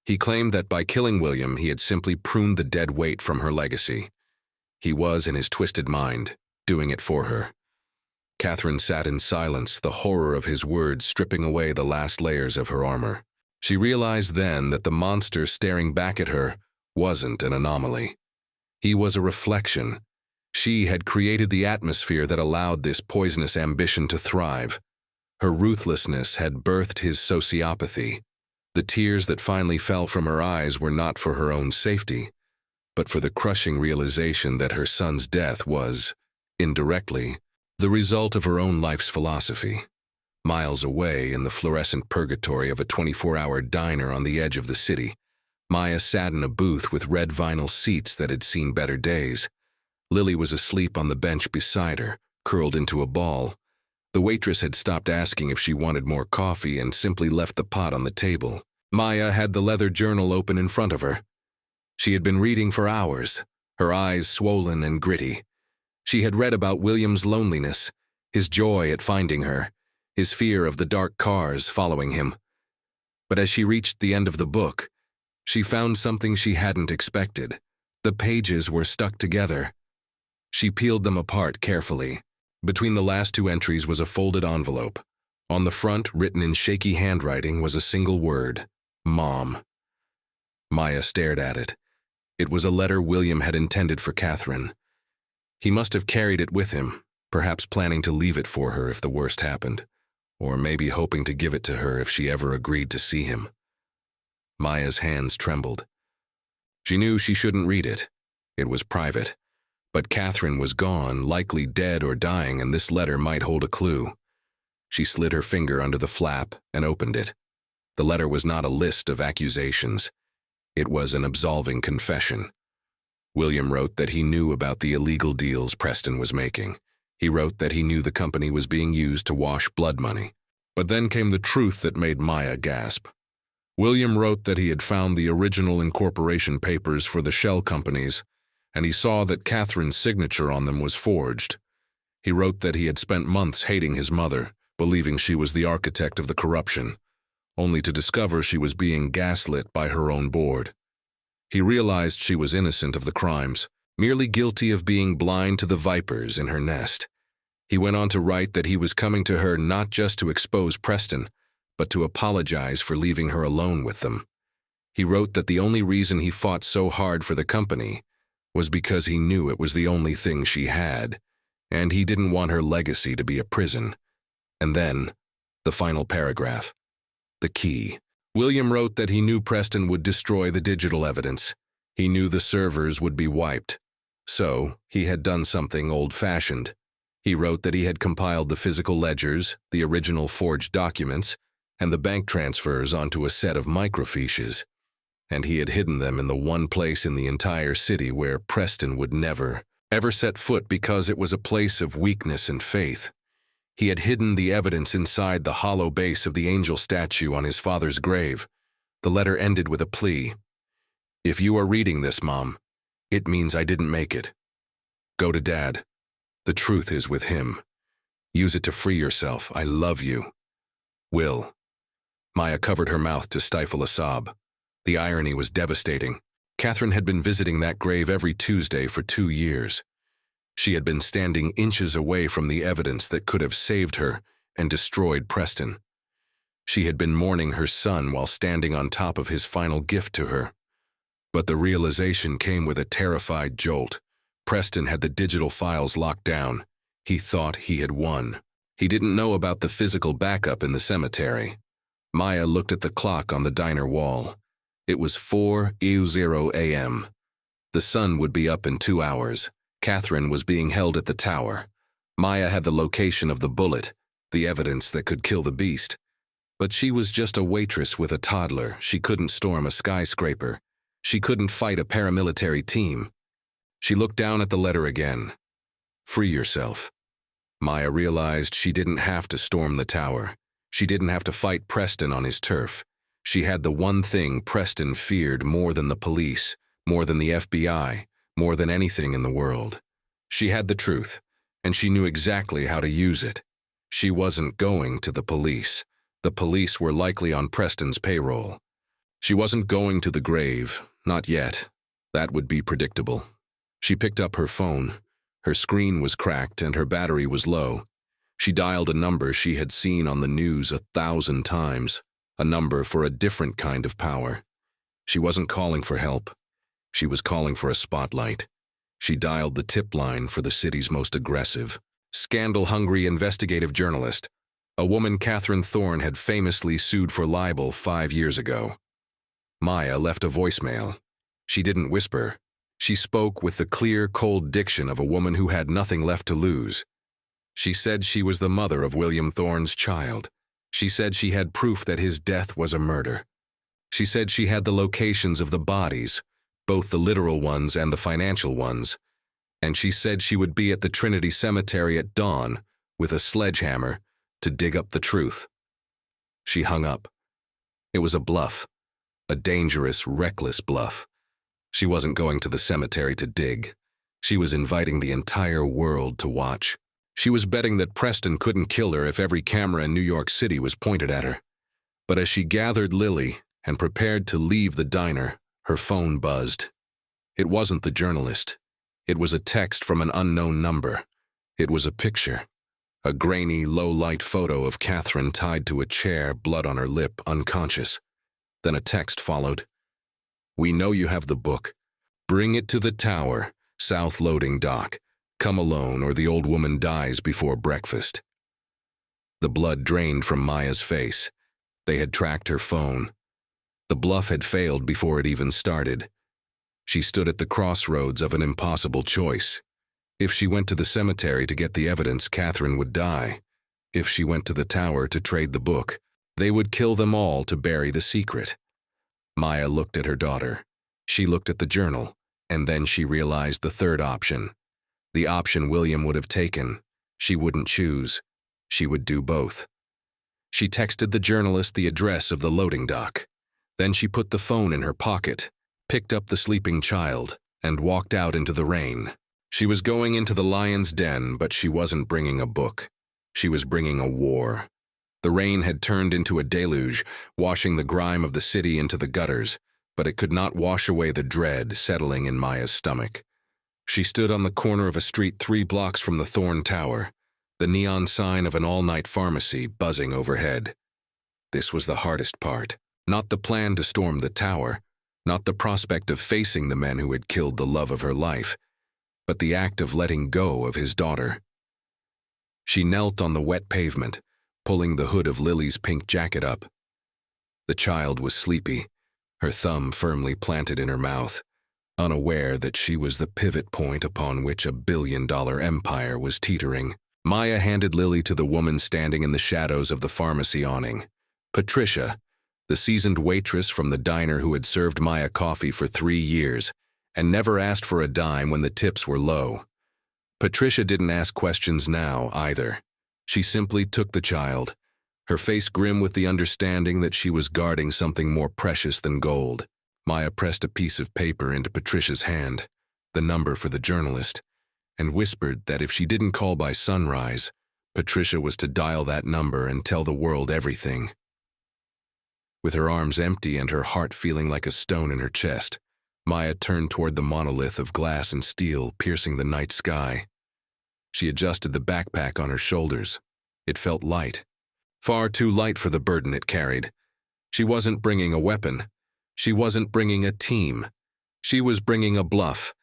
[SPEAKER 1] He claimed that by killing William, he had simply pruned the dead weight from her legacy. He was, in his twisted mind, doing it for her. Catherine sat in silence, the horror of his words stripping away the last layers of her armor. She realized then that the monster staring back at her wasn't an anomaly. He was a reflection. She had created the atmosphere that allowed this poisonous ambition to thrive. Her ruthlessness had birthed his sociopathy. The tears that finally fell from her eyes were not for her own safety, but for the crushing realization that her son's death was, indirectly, the result of her own life's philosophy. Miles away in the fluorescent purgatory of a 24-hour diner on the edge of the city, Maya sat in a booth with red vinyl seats that had seen better days. Lily was asleep on the bench beside her, curled into a ball. The waitress had stopped asking if she wanted more coffee and simply left the pot on the table. Maya had the leather journal open in front of her. She had been reading for hours, her eyes swollen and gritty. She had read about William's loneliness, his joy at finding her, his fear of the dark cars following him. But as she reached the end of the book, she found something she hadn't expected. The pages were stuck together. She peeled them apart carefully. Between the last two entries was a folded envelope. On the front, written in shaky handwriting, was a single word: Mom. Maya stared at it. It was a letter William had intended for Catherine. He must have carried it with him, perhaps planning to leave it for her if the worst happened, or maybe hoping to give it to her if she ever agreed to see him. Maya's hands trembled. She knew she shouldn't read it. It was private. But Catherine was gone, likely dead or dying, and this letter might hold a clue. She slid her finger under the flap and opened it. The letter was not a list of accusations. It was an absolving confession. William wrote that he knew about the illegal deals Preston was making. He wrote that he knew the company was being used to wash blood money. But then came the truth that made Maya gasp. William wrote that he had found the original incorporation papers for the shell companies, and he saw that Catherine's signature on them was forged. He wrote that he had spent months hating his mother, believing she was the architect of the corruption, only to discover she was being gaslit by her own board. He realized she was innocent of the crimes, merely guilty of being blind to the vipers in her nest. He went on to write that he was coming to her not just to expose Preston, but to apologize for leaving her alone with them. He wrote that the only reason he fought so hard for the company was because he knew it was the only thing she had, and he didn't want her legacy to be a prison. And then, the final paragraph. The key. William wrote that he knew Preston would destroy the digital evidence. He knew the servers would be wiped. So, he had done something old-fashioned. He wrote that he had compiled the physical ledgers, the original forged documents, and the bank transfers onto a set of microfiches, and he had hidden them in the one place in the entire city where Preston would never, ever set foot because it was a place of weakness and faith. He had hidden the evidence inside the hollow base of the angel statue on his father's grave. The letter ended with a plea. If you are reading this, Mom, it means I didn't make it. Go to Dad. The truth is with him. Use it to free yourself. I love you. Will. Maya covered her mouth to stifle a sob. The irony was devastating. Catherine had been visiting that grave every Tuesday for 2 years. She had been standing inches away from the evidence that could have saved her and destroyed Preston. She had been mourning her son while standing on top of his final gift to her. But the realization came with a terrified jolt. Preston had the digital files locked down. He thought he had won. He didn't know about the physical backup in the cemetery. Maya looked at the clock on the diner wall. It was 4:00 a.m. The sun would be up in 2 hours. Catherine was being held at the tower. Maya had the location of the bullet, the evidence that could kill the beast. But she was just a waitress with a toddler. She couldn't storm a skyscraper. She couldn't fight a paramilitary team. She looked down at the letter again. Free yourself. Maya realized she didn't have to storm the tower. She didn't have to fight Preston on his turf. She had the one thing Preston feared more than the police, more than the FBI, more than anything in the world. She had the truth, and she knew exactly how to use it. She wasn't going to the police. The police were likely on Preston's payroll. She wasn't going to the grave, not yet. That would be predictable. She picked up her phone. Her screen was cracked and her battery was low. She dialed a number she had seen on the news 1,000 times, a number for a different kind of power. She wasn't calling for help. She was calling for a spotlight. She dialed the tip line for the city's most aggressive, scandal-hungry investigative journalist, a woman Catherine Thorne had famously sued for libel 5 years ago. Maya left a voicemail. She didn't whisper. She spoke with the clear, cold diction of a woman who had nothing left to lose. She said she was the mother of William Thorne's child. She said she had proof that his death was a murder. She said she had the locations of the bodies, both the literal ones and the financial ones. And she said she would be at the Trinity Cemetery at dawn with a sledgehammer to dig up the truth. She hung up. It was a bluff, a dangerous, reckless bluff. She wasn't going to the cemetery to dig. She was inviting the entire world to watch. She was betting that Preston couldn't kill her if every camera in New York City was pointed at her. But as she gathered Lily and prepared to leave the diner, her phone buzzed. It wasn't the journalist. It was a text from an unknown number. It was a picture. A grainy, low-light photo of Catherine tied to a chair, blood on her lip, unconscious. Then a text followed. "We know you have the book. Bring it to the tower, South Loading Dock. Come alone or the old woman dies before breakfast." The blood drained from Maya's face. They had tracked her phone. The bluff had failed before it even started. She stood at the crossroads of an impossible choice. If she went to the cemetery to get the evidence, Catherine would die. If she went to the tower to trade the book, they would kill them all to bury the secret. Maya looked at her daughter. She looked at the journal, and then she realized the third option. The option William would have taken. She wouldn't choose. She would do both. She texted the journalist the address of the loading dock. Then she put the phone in her pocket, picked up the sleeping child, and walked out into the rain. She was going into the lion's den, but she wasn't bringing a book. She was bringing a war. The rain had turned into a deluge, washing the grime of the city into the gutters, but it could not wash away the dread settling in Maya's stomach. She stood on the corner of a street 3 blocks from the Thorne Tower, the neon sign of an all-night pharmacy buzzing overhead. This was the hardest part. Not the plan to storm the tower, not the prospect of facing the men who had killed the love of her life, but the act of letting go of his daughter. She knelt on the wet pavement, pulling the hood of Lily's pink jacket up. The child was sleepy, her thumb firmly planted in her mouth, unaware that she was the pivot point upon which a billion-dollar empire was teetering. Maya handed Lily to the woman standing in the shadows of the pharmacy awning. Patricia, the seasoned waitress from the diner who had served Maya coffee for 3 years and never asked for a dime when the tips were low. Patricia didn't ask questions now, either. She simply took the child, her face grim with the understanding that she was guarding something more precious than gold. Maya pressed a piece of paper into Patricia's hand, the number for the journalist, and whispered that if she didn't call by sunrise, Patricia was to dial that number and tell the world everything. With her arms empty and her heart feeling like a stone in her chest, Maya turned toward the monolith of glass and steel piercing the night sky. She adjusted the backpack on her shoulders. It felt light, far too light for the burden it carried. She wasn't bringing a weapon. She wasn't bringing a team. She was bringing a bluff,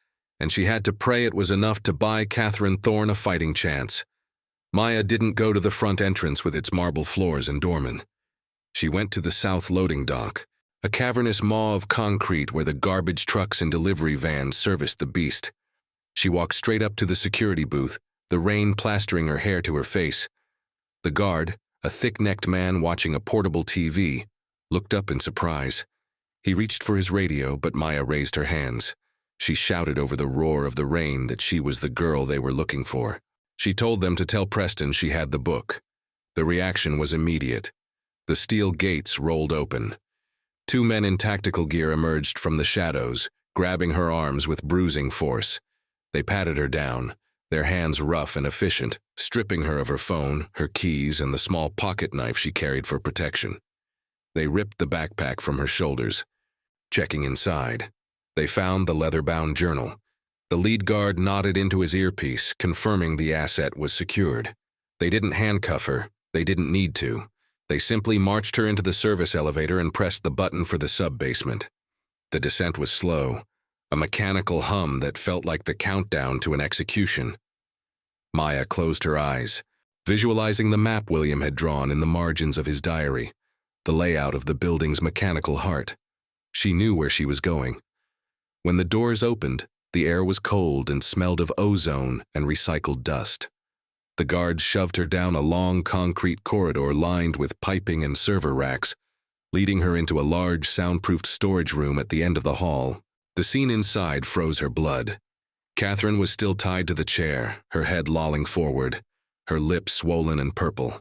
[SPEAKER 1] and she had to pray it was enough to buy Catherine Thorne a fighting chance. Maya didn't go to the front entrance with its marble floors and doorman. She went to the South Loading Dock, a cavernous maw of concrete where the garbage trucks and delivery vans serviced the beast. She walked straight up to the security booth, the rain plastering her hair to her face. The guard, a thick-necked man watching a portable TV, looked up in surprise. He reached for his radio, but Maya raised her hands. She shouted over the roar of the rain that she was the girl they were looking for. She told them to tell Preston she had the book. The reaction was immediate. The steel gates rolled open. 2 men in tactical gear emerged from the shadows, grabbing her arms with bruising force. They patted her down, their hands rough and efficient, stripping her of her phone, her keys, and the small pocket knife she carried for protection. They ripped the backpack from her shoulders. Checking inside, they found the leather-bound journal. The lead guard nodded into his earpiece, confirming the asset was secured. They didn't handcuff her. They didn't need to. They simply marched her into the service elevator and pressed the button for the sub-basement. The descent was slow, a mechanical hum that felt like the countdown to an execution. Maya closed her eyes. visualizing the map William had drawn in the margins of his diary, the layout of the building's mechanical heart. She knew where she was going. When the doors opened, the air was cold and smelled of ozone and recycled dust. The guards shoved her down a long concrete corridor lined with piping and server racks, leading her into a large soundproofed storage room at the end of the hall. The scene inside froze her blood. Catherine was still tied to the chair, her head lolling forward, her lips swollen and purple.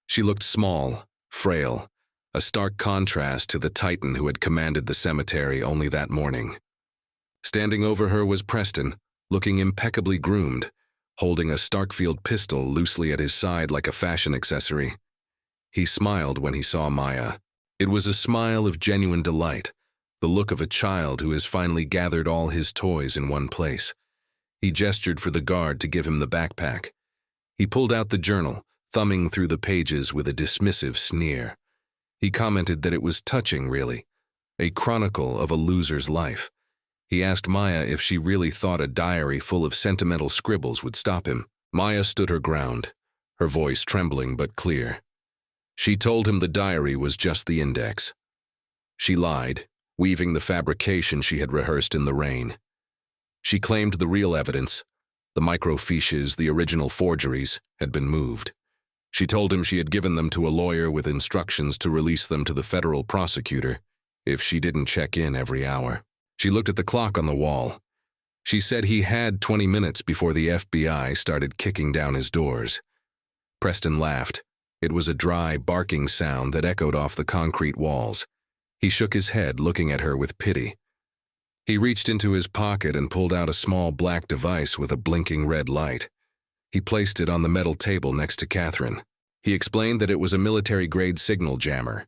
[SPEAKER 1] She looked small, frail, a stark contrast to the titan who had commanded the cemetery only that morning. Standing over her was Preston, looking impeccably groomed, holding a Starkfield pistol loosely at his side like a fashion accessory. He smiled when he saw Maya. It was a smile of genuine delight, the look of a child who has finally gathered all his toys in one place. He gestured for the guard to give him the backpack. He pulled out the journal, thumbing through the pages with a dismissive sneer. He commented that it was touching, really, a chronicle of a loser's life. He asked Maya if she really thought a diary full of sentimental scribbles would stop him. Maya stood her ground, her voice trembling but clear. She told him the diary was just the index. She lied, weaving the fabrication she had rehearsed in the rain. She claimed the real evidence, the microfiches, the original forgeries, had been moved. She told him she had given them to a lawyer with instructions to release them to the federal prosecutor if she didn't check in every hour. She looked at the clock on the wall. She said he had 20 minutes before the FBI started kicking down his doors. Preston laughed. It was a dry, barking sound that echoed off the concrete walls. He shook his head, looking at her with pity. He reached into his pocket and pulled out a small black device with a blinking red light. He placed it on the metal table next to Catherine. He explained that it was a military-grade signal jammer.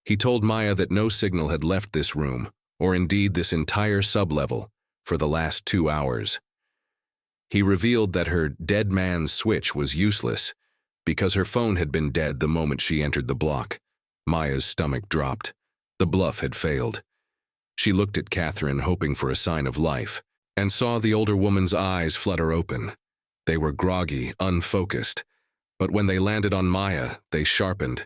[SPEAKER 1] He told Maya that no signal had left this room, or indeed this entire sublevel, for the last 2 hours. He revealed that her dead man's switch was useless, because her phone had been dead the moment she entered the block. Maya's stomach dropped. The bluff had failed. She looked at Catherine, hoping for a sign of life, and saw the older woman's eyes flutter open. They were groggy, unfocused, but when they landed on Maya, they sharpened.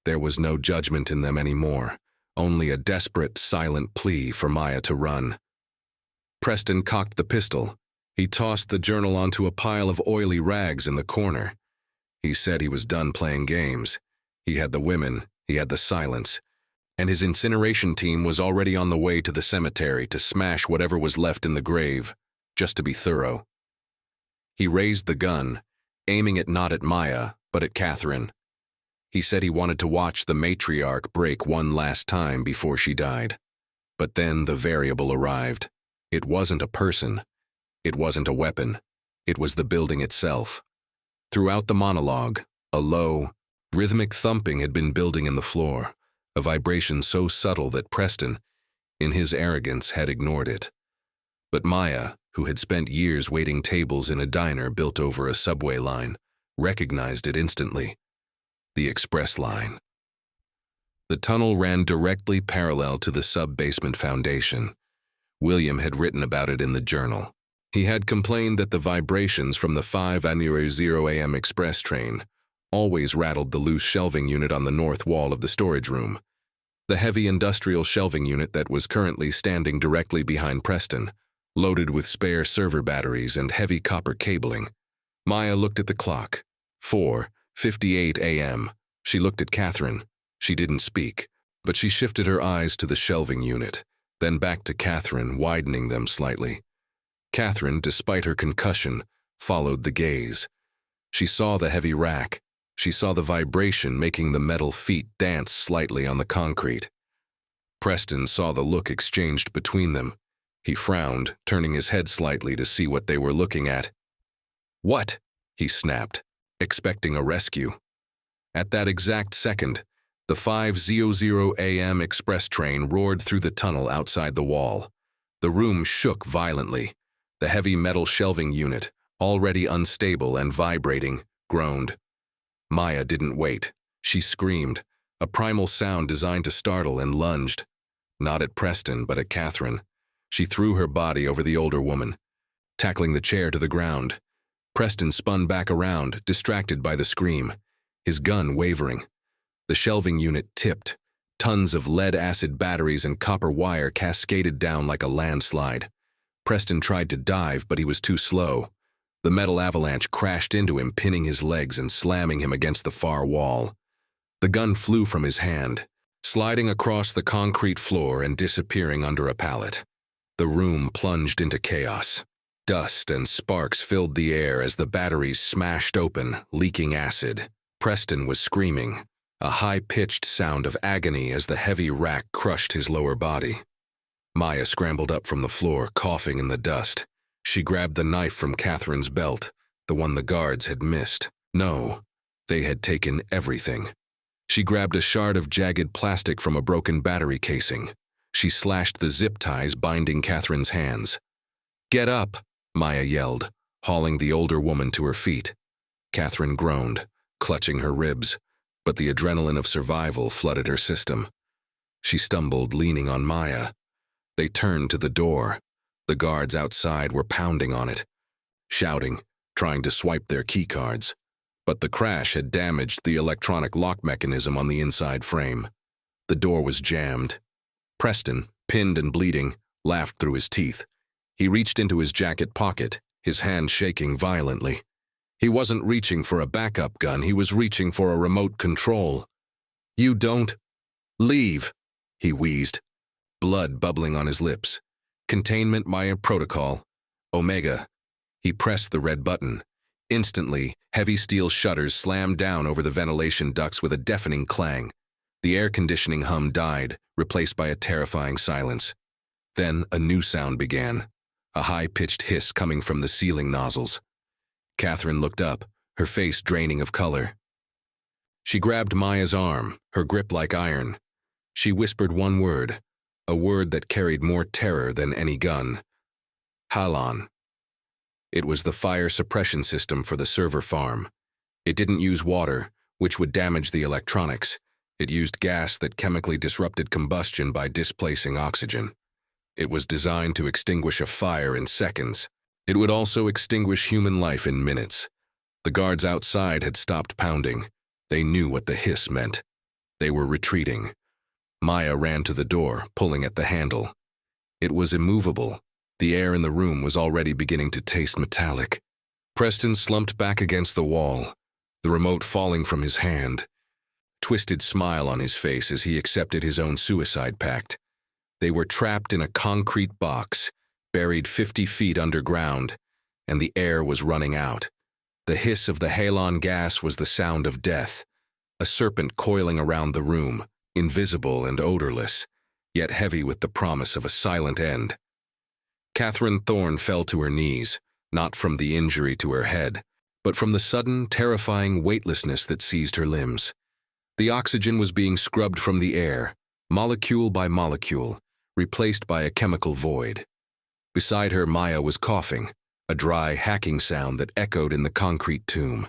[SPEAKER 1] There was no judgment in them anymore, only a desperate, silent plea for Maya to run. Preston cocked the pistol. He tossed the journal onto a pile of oily rags in the corner. He said he was done playing games. He had the women, he had the silence, and his incineration team was already on the way to the cemetery to smash whatever was left in the grave, just to be thorough. He raised the gun, aiming it not at Maya, but at Catherine. He said he wanted to watch the matriarch break one last time before she died. But then the variable arrived. It wasn't a person. It wasn't a weapon. It was the building itself. Throughout the monologue, a low, rhythmic thumping had been building in the floor, a vibration so subtle that Preston, in his arrogance, had ignored it. But Maya, who had spent years waiting tables in a diner built over a subway line, recognized it instantly. The express line. The tunnel ran directly parallel to the sub-basement foundation. William had written about it in the journal. He had complained that the vibrations from the 5:00 a.m. express train always rattled the loose shelving unit on the north wall of the storage room, the heavy industrial shelving unit that was currently standing directly behind Preston, loaded with spare server batteries and heavy copper cabling. Maya looked at the clock. 4:58 a.m. She looked at Catherine. She didn't speak, but she shifted her eyes to the shelving unit, then back to Catherine, widening them slightly. Catherine, despite her concussion, followed the gaze. She saw the heavy rack. She saw the vibration making the metal feet dance slightly on the concrete. Preston saw the look exchanged between them. He frowned, turning his head slightly to see what they were looking at. "What?" he snapped, expecting a rescue. At that exact second, the 5:00 a.m. express train roared through the tunnel outside the wall. The room shook violently. The heavy metal shelving unit, already unstable and vibrating, groaned. Maya didn't wait. She screamed, a primal sound designed to startle, and lunged. Not at Preston, but at Catherine. She threw her body over the older woman, tackling the chair to the ground. Preston spun back around, distracted by the scream, his gun wavering. The shelving unit tipped. Tons of lead-acid batteries and copper wire cascaded down like a landslide. Preston tried to dive, but he was too slow. The metal avalanche crashed into him, pinning his legs and slamming him against the far wall. The gun flew from his hand, sliding across the concrete floor and disappearing under a pallet. The room plunged into chaos. Dust and sparks filled the air as the batteries smashed open, leaking acid. Preston was screaming, a high-pitched sound of agony as the heavy rack crushed his lower body. Maya scrambled up from the floor, coughing in the dust. She grabbed the knife from Catherine's belt, the one the guards had missed. No, they had taken everything. She grabbed a shard of jagged plastic from a broken battery casing. She slashed the zip ties binding Catherine's hands. "Get up," Maya yelled, hauling the older woman to her feet. Catherine groaned, clutching her ribs, but the adrenaline of survival flooded her system. She stumbled, leaning on Maya. They turned to the door. The guards outside were pounding on it, shouting, trying to swipe their keycards. But the crash had damaged the electronic lock mechanism on the inside frame. The door was jammed. Preston, pinned and bleeding, laughed through his teeth. He reached into his jacket pocket, his hand shaking violently. He wasn't reaching for a backup gun, he was reaching for a remote control. "You don't leave," he wheezed, blood bubbling on his lips. "Containment Maya protocol. Omega." He pressed the red button. Instantly, heavy steel shutters slammed down over the ventilation ducts with a deafening clang. The air conditioning hum died, replaced by a terrifying silence. Then a new sound began, a high-pitched hiss coming from the ceiling nozzles. Catherine looked up, her face draining of color. She grabbed Maya's arm, her grip like iron. She whispered one word, a word that carried more terror than any gun. Halon. It was the fire suppression system for the server farm. It didn't use water, which would damage the electronics. It used gas that chemically disrupted combustion by displacing oxygen. It was designed to extinguish a fire in seconds. It would also extinguish human life in minutes. The guards outside had stopped pounding. They knew what the hiss meant. They were retreating. Maya ran to the door, pulling at the handle. It was immovable. The air in the room was already beginning to taste metallic. Preston slumped back against the wall, the remote falling from his hand. Twisted smile on his face as he accepted his own suicide pact. They were trapped in a concrete box, buried 50 feet underground, and the air was running out. The hiss of the halon gas was the sound of death, a serpent coiling around the room, invisible and odorless, yet heavy with the promise of a silent end. Catherine Thorne fell to her knees, not from the injury to her head, but from the sudden, terrifying weightlessness that seized her limbs. The oxygen was being scrubbed from the air, molecule by molecule, replaced by a chemical void. Beside her, Maya was coughing, a dry, hacking sound that echoed in the concrete tomb.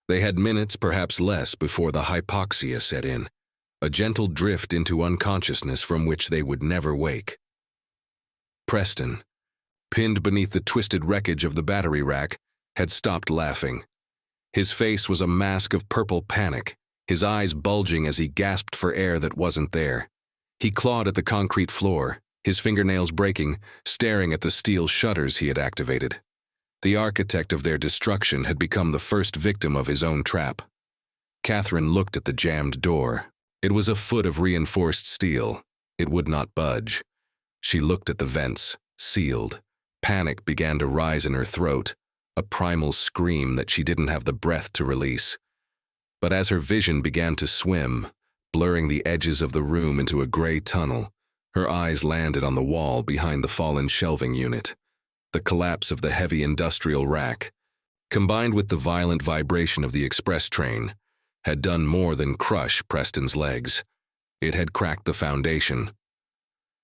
[SPEAKER 1] They had minutes, perhaps less, before the hypoxia set in, a gentle drift into unconsciousness from which they would never wake. Preston, pinned beneath the twisted wreckage of the battery rack, had stopped laughing. His face was a mask of purple panic, his eyes bulging as he gasped for air that wasn't there. He clawed at the concrete floor, his fingernails breaking, staring at the steel shutters he had activated. The architect of their destruction had become the first victim of his own trap. Catherine looked at the jammed door. It was a foot of reinforced steel. It would not budge. She looked at the vents, sealed. Panic began to rise in her throat, a primal scream that she didn't have the breath to release. But as her vision began to swim, blurring the edges of the room into a gray tunnel, her eyes landed on the wall behind the fallen shelving unit. The collapse of the heavy industrial rack, combined with the violent vibration of the express train, had done more than crush Preston's legs. It had cracked the foundation.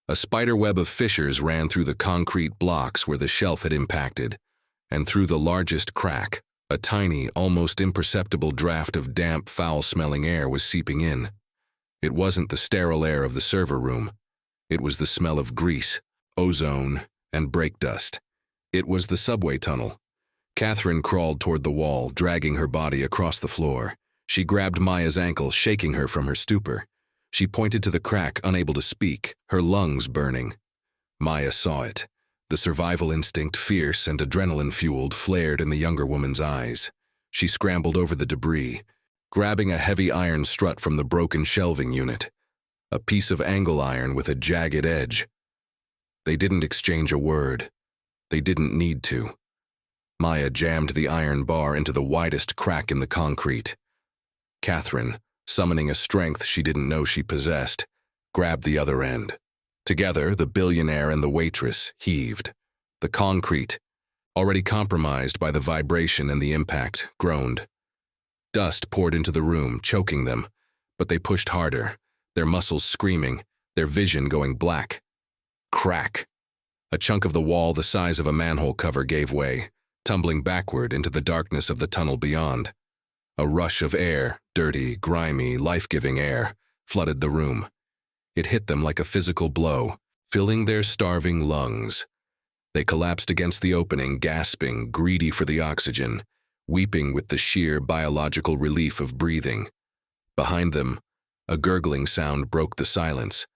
[SPEAKER 1] A spiderweb of fissures ran through the concrete blocks where the shelf had impacted, and through the largest crack, a tiny, almost imperceptible draft of damp, foul-smelling air was seeping in. It wasn't the sterile air of the server room. It was the smell of grease, ozone, and brake dust. It was the subway tunnel. Catherine crawled toward the wall, dragging her body across the floor. She grabbed Maya's ankle, shaking her from her stupor. She pointed to the crack, unable to speak, her lungs burning. Maya saw it. The survival instinct, fierce and adrenaline-fueled, flared in the younger woman's eyes. She scrambled over the debris, grabbing a heavy iron strut from the broken shelving unit. A piece of angle iron with a jagged edge. They didn't exchange a word. They didn't need to. Maya jammed the iron bar into the widest crack in the concrete. Catherine, summoning a strength she didn't know she possessed, grabbed the other end. Together, the billionaire and the waitress heaved. The concrete, already compromised by the vibration and the impact, groaned. Dust poured into the room, choking them, but they pushed harder, their muscles screaming, their vision going black. Crack! A chunk of the wall the size of a manhole cover gave way, tumbling backward into the darkness of the tunnel beyond. A rush of air, dirty, grimy, life-giving air, flooded the room. It hit them like a physical blow, filling their starving lungs. They collapsed against the opening, gasping, greedy for the oxygen, weeping with the sheer biological relief of breathing. Behind them, a gurgling sound broke the silence.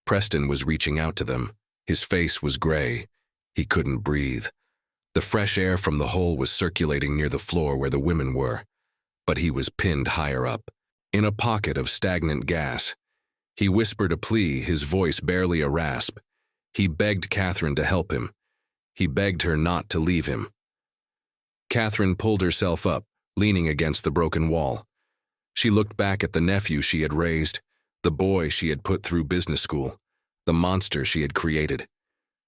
[SPEAKER 1] Preston was reaching out to them. His face was gray. He couldn't breathe. The fresh air from the hole was circulating near the floor where the women were, but he was pinned higher up, in a pocket of stagnant gas. He whispered a plea, his voice barely a rasp. He begged Catherine to help him. He begged her not to leave him. Catherine pulled herself up, leaning against the broken wall. She looked back at the nephew she had raised, the boy she had put through business school, the monster she had created.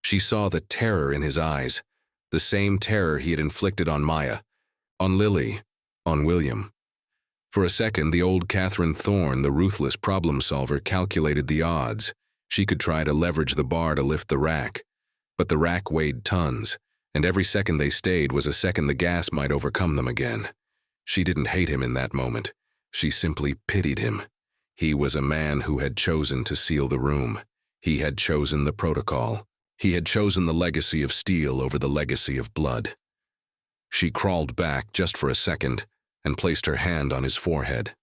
[SPEAKER 1] She saw the terror in his eyes, the same terror he had inflicted on Maya, on Lily, on William. For a second, the old Catherine Thorne, the ruthless problem solver, calculated the odds. She could try to leverage the bar to lift the rack, but the rack weighed tons, and every second they stayed was a second the gas might overcome them again. She didn't hate him in that moment. She simply pitied him. He was a man who had chosen to seal the room. He had chosen the protocol. He had chosen the legacy of steel over the legacy of blood. She crawled back just for a second and placed her hand on his forehead.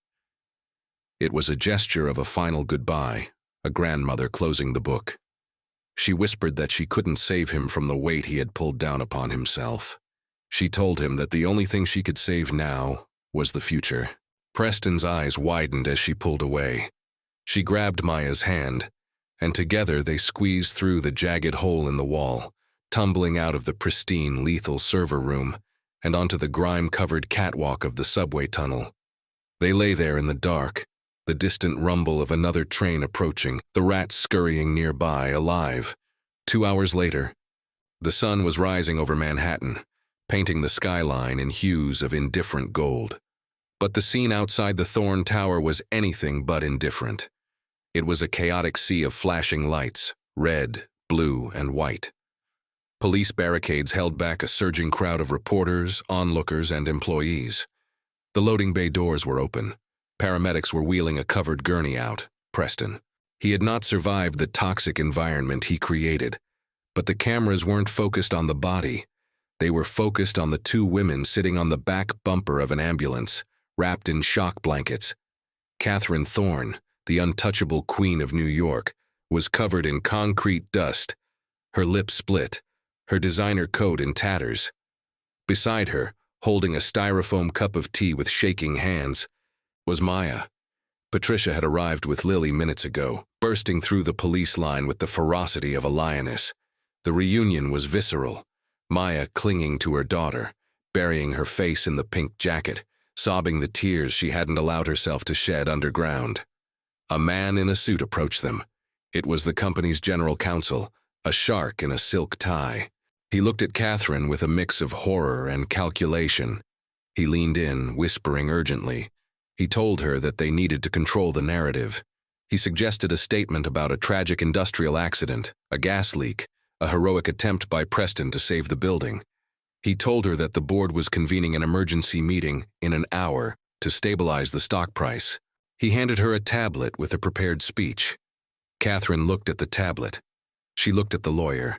[SPEAKER 1] It was a gesture of a final goodbye, a grandmother closing the book. She whispered that she couldn't save him from the weight he had pulled down upon himself. She told him that the only thing she could save now was the future. Preston's eyes widened as she pulled away. She grabbed Maya's hand, and together they squeezed through the jagged hole in the wall, tumbling out of the pristine, lethal server room and onto the grime-covered catwalk of the subway tunnel. They lay there in the dark, the distant rumble of another train approaching, the rats scurrying nearby, alive. 2 hours later, the sun was rising over Manhattan, painting the skyline in hues of indifferent gold. But the scene outside the Thorne Tower was anything but indifferent. It was a chaotic sea of flashing lights, red, blue, and white. Police barricades held back a surging crowd of reporters, onlookers, and employees. The loading bay doors were open. Paramedics were wheeling a covered gurney out, Preston. He had not survived the toxic environment he created, but the cameras weren't focused on the body. They were focused on the two women sitting on the back bumper of an ambulance, wrapped in shock blankets. Catherine Thorne, the untouchable queen of New York, was covered in concrete dust, her lips split, her designer coat in tatters. Beside her, holding a styrofoam cup of tea with shaking hands, was Maya. Patricia had arrived with Lily minutes ago, bursting through the police line with the ferocity of a lioness. The reunion was visceral. Maya clinging to her daughter, burying her face in the pink jacket, sobbing the tears she hadn't allowed herself to shed underground. A man in a suit approached them. It was the company's general counsel, a shark in a silk tie. He looked at Catherine with a mix of horror and calculation. He leaned in, whispering urgently. He told her that they needed to control the narrative. He suggested a statement about a tragic industrial accident, a gas leak, a heroic attempt by Preston to save the building. He told her that the board was convening an emergency meeting in an hour to stabilize the stock price. He handed her a tablet with a prepared speech. Catherine looked at the tablet. She looked at the lawyer.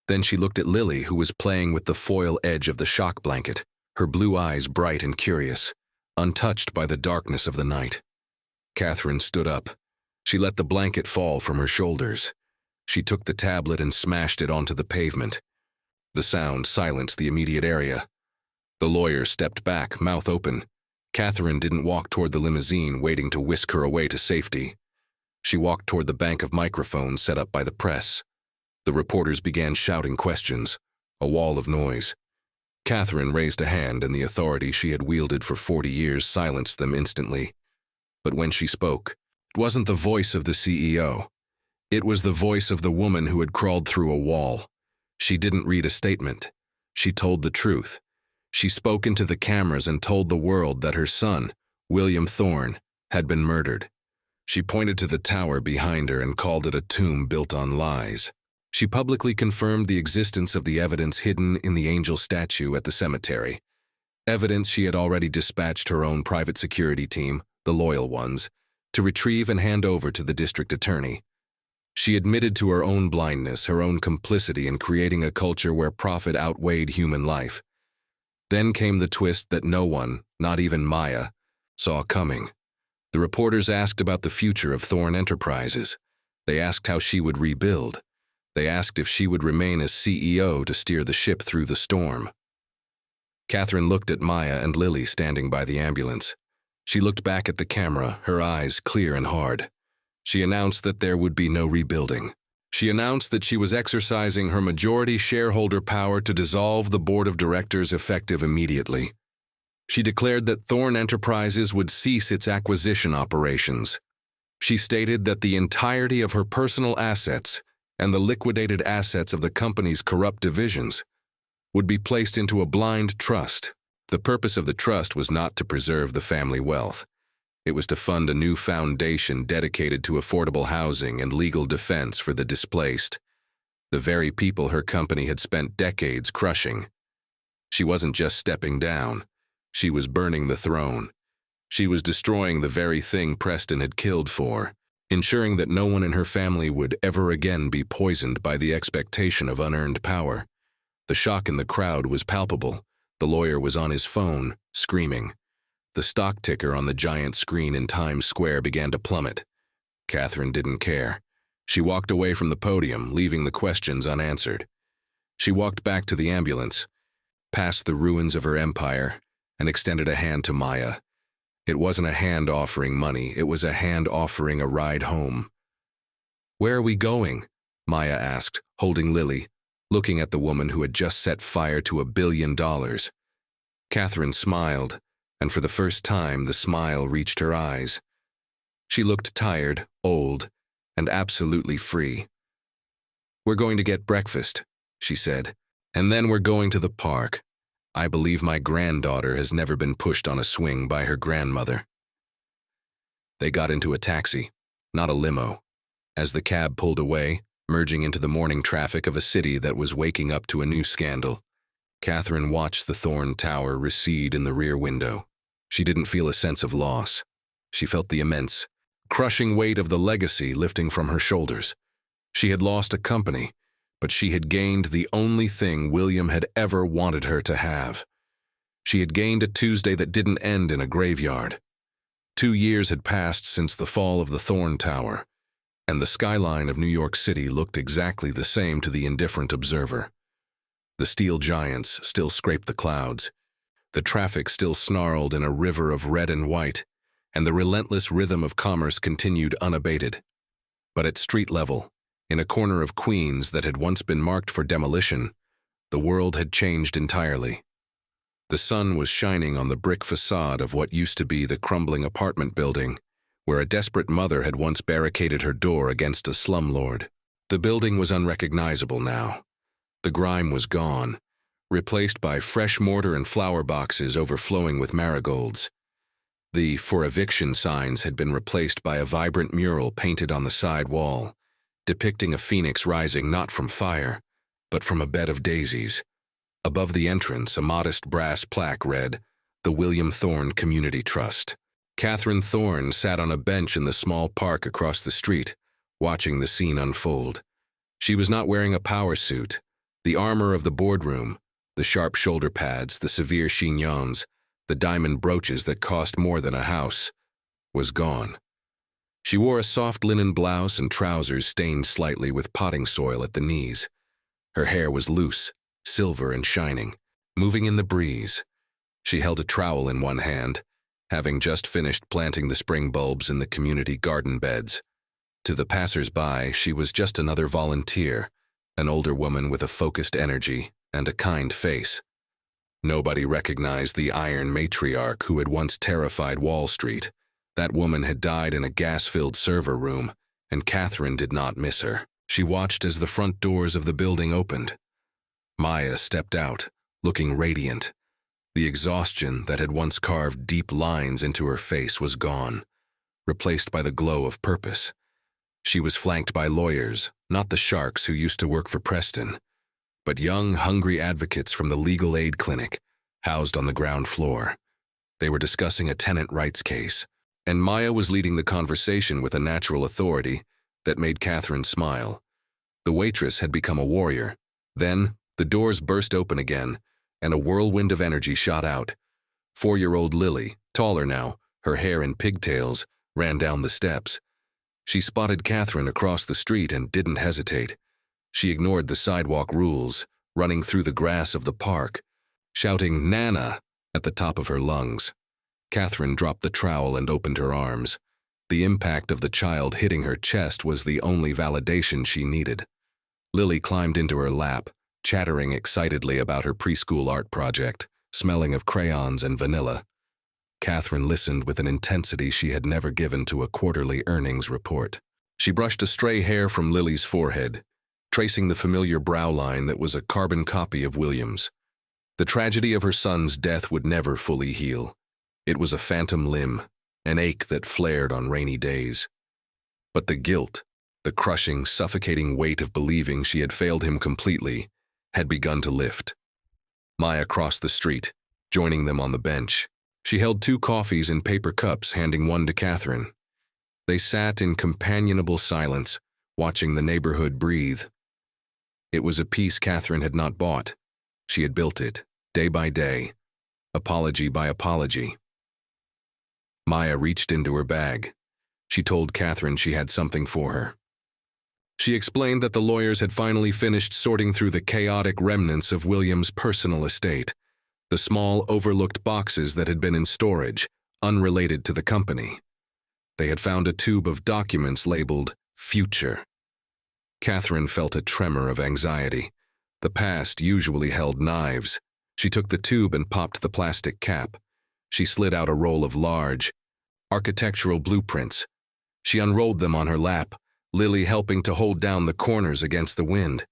[SPEAKER 1] Then she looked at Lily, who was playing with the foil edge of the shock blanket, her blue eyes bright and curious, untouched by the darkness of the night. Catherine stood up. She let the blanket fall from her shoulders. She took the tablet and smashed it onto the pavement. The sound silenced the immediate area. The lawyer stepped back, mouth open. Catherine didn't walk toward the limousine, waiting to whisk her away to safety. She walked toward the bank of microphones set up by the press. The reporters began shouting questions, a wall of noise. Catherine raised a hand, and the authority she had wielded for 40 years silenced them instantly. But when she spoke, it wasn't the voice of the CEO. It was the voice of the woman who had crawled through a wall. She didn't read a statement. She told the truth. She spoke into the cameras and told the world that her son, William Thorne, had been murdered. She pointed to the tower behind her and called it a tomb built on lies. She publicly confirmed the existence of the evidence hidden in the angel statue at the cemetery, evidence she had already dispatched her own private security team, the loyal ones, to retrieve and hand over to the district attorney. She admitted to her own blindness, her own complicity in creating a culture where profit outweighed human life. Then came the twist that no one, not even Maya, saw coming. The reporters asked about the future of Thorne Enterprises. They asked how she would rebuild. They asked if she would remain as CEO to steer the ship through the storm. Catherine looked at Maya and Lily standing by the ambulance. She looked back at the camera, her eyes clear and hard. She announced that there would be no rebuilding. She announced that she was exercising her majority shareholder power to dissolve the board of directors effective immediately. She declared that Thorne Enterprises would cease its acquisition operations. She stated that the entirety of her personal assets and the liquidated assets of the company's corrupt divisions would be placed into a blind trust. The purpose of the trust was not to preserve the family wealth. It was to fund a new foundation dedicated to affordable housing and legal defense for the displaced, the very people her company had spent decades crushing. She wasn't just stepping down. She was burning the throne. She was destroying the very thing Preston had killed for, ensuring that no one in her family would ever again be poisoned by the expectation of unearned power. The shock in the crowd was palpable. The lawyer was on his phone, screaming. The stock ticker on the giant screen in Times Square began to plummet. Catherine didn't care. She walked away from the podium, leaving the questions unanswered. She walked back to the ambulance, past the ruins of her empire, and extended a hand to Maya. It wasn't a hand offering money, it was a hand offering a ride home. "Where are we going?" Maya asked, holding Lily, looking at the woman who had just set fire to $1 billion. Catherine smiled, and for the first time the smile reached her eyes. She looked tired, old, and absolutely free. "We're going to get breakfast," she said, "and then we're going to the park. I believe my granddaughter has never been pushed on a swing by her grandmother." They got into a taxi, not a limo. As the cab pulled away, merging into the morning traffic of a city that was waking up to a new scandal, Catherine watched the Thorne Tower recede in the rear window. She didn't feel a sense of loss. She felt the immense, crushing weight of the legacy lifting from her shoulders. She had lost a company, but she had gained the only thing William had ever wanted her to have. She had gained a Tuesday that didn't end in a graveyard. 2 years had passed since the fall of the Thorne Tower, and the skyline of New York City looked exactly the same to the indifferent observer. The steel giants still scraped the clouds. The traffic still snarled in a river of red and white, and the relentless rhythm of commerce continued unabated. But at street level, in a corner of Queens that had once been marked for demolition, the world had changed entirely. The sun was shining on the brick facade of what used to be the crumbling apartment building, where a desperate mother had once barricaded her door against a slumlord. The building was unrecognizable now. The grime was gone, replaced by fresh mortar and flower boxes overflowing with marigolds. The "for eviction" signs had been replaced by a vibrant mural painted on the side wall, depicting a phoenix rising not from fire, but from a bed of daisies. Above the entrance, a modest brass plaque read, "The William Thorne Community Trust." Catherine Thorne sat on a bench in the small park across the street, watching the scene unfold. She was not wearing a power suit. The armor of the boardroom, the sharp shoulder pads, the severe chignons, the diamond brooches that cost more than a house, was gone. She wore a soft linen blouse and trousers stained slightly with potting soil at the knees. Her hair was loose, silver and shining, moving in the breeze. She held a trowel in one hand, having just finished planting the spring bulbs in the community garden beds. To the passers-by, she was just another volunteer, an older woman with a focused energy and a kind face. Nobody recognized the iron matriarch who had once terrified Wall Street. That woman had died in a gas-filled server room, and Catherine did not miss her. She watched as the front doors of the building opened. Maya stepped out, looking radiant. The exhaustion that had once carved deep lines into her face was gone, replaced by the glow of purpose. She was flanked by lawyers, not the sharks who used to work for Preston, but young, hungry advocates from the legal aid clinic, housed on the ground floor. They were discussing a tenant rights case, and Maya was leading the conversation with a natural authority that made Catherine smile. The waitress had become a warrior. Then, the doors burst open again, and a whirlwind of energy shot out. 4-year-old Lily, taller now, her hair in pigtails, ran down the steps. She spotted Catherine across the street and didn't hesitate. She ignored the sidewalk rules, running through the grass of the park, shouting "Nana" at the top of her lungs. Catherine dropped the trowel and opened her arms. The impact of the child hitting her chest was the only validation she needed. Lily climbed into her lap, chattering excitedly about her preschool art project, smelling of crayons and vanilla. Catherine listened with an intensity she had never given to a quarterly earnings report. She brushed a stray hair from Lily's forehead, tracing the familiar brow line that was a carbon copy of William's. The tragedy of her son's death would never fully heal. It was a phantom limb, an ache that flared on rainy days. But the guilt, the crushing, suffocating weight of believing she had failed him completely, had begun to lift. Maya crossed the street, joining them on the bench. She held 2 coffees in paper cups, handing one to Catherine. They sat in companionable silence, watching the neighborhood breathe. It was a peace Catherine had not bought. She had built it, day by day, apology by apology. Maya reached into her bag. She told Catherine she had something for her. She explained that the lawyers had finally finished sorting through the chaotic remnants of William's personal estate, the small, overlooked boxes that had been in storage, unrelated to the company. They had found a tube of documents labeled "Future." Catherine felt a tremor of anxiety. The past usually held knives. She took the tube and popped the plastic cap. She slid out a roll of large, architectural blueprints. She unrolled them on her lap, Lily helping to hold down the corners against the wind.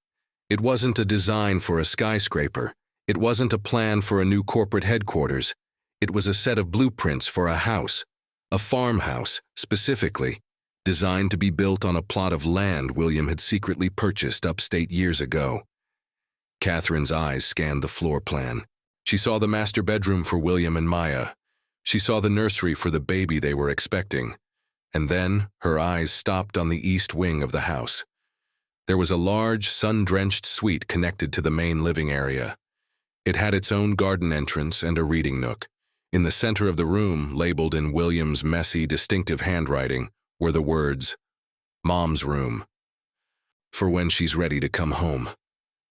[SPEAKER 1] It wasn't a design for a skyscraper. It wasn't a plan for a new corporate headquarters. It was a set of blueprints for a house, a farmhouse, specifically, designed to be built on a plot of land William had secretly purchased upstate years ago. Catherine's eyes scanned the floor plan. She saw the master bedroom for William and Maya. She saw the nursery for the baby they were expecting. And then her eyes stopped on the east wing of the house. There was a large, sun-drenched suite connected to the main living area. It had its own garden entrance and a reading nook. In the center of the room, labeled in William's messy, distinctive handwriting, were the words, "Mom's room. For when she's ready to come home."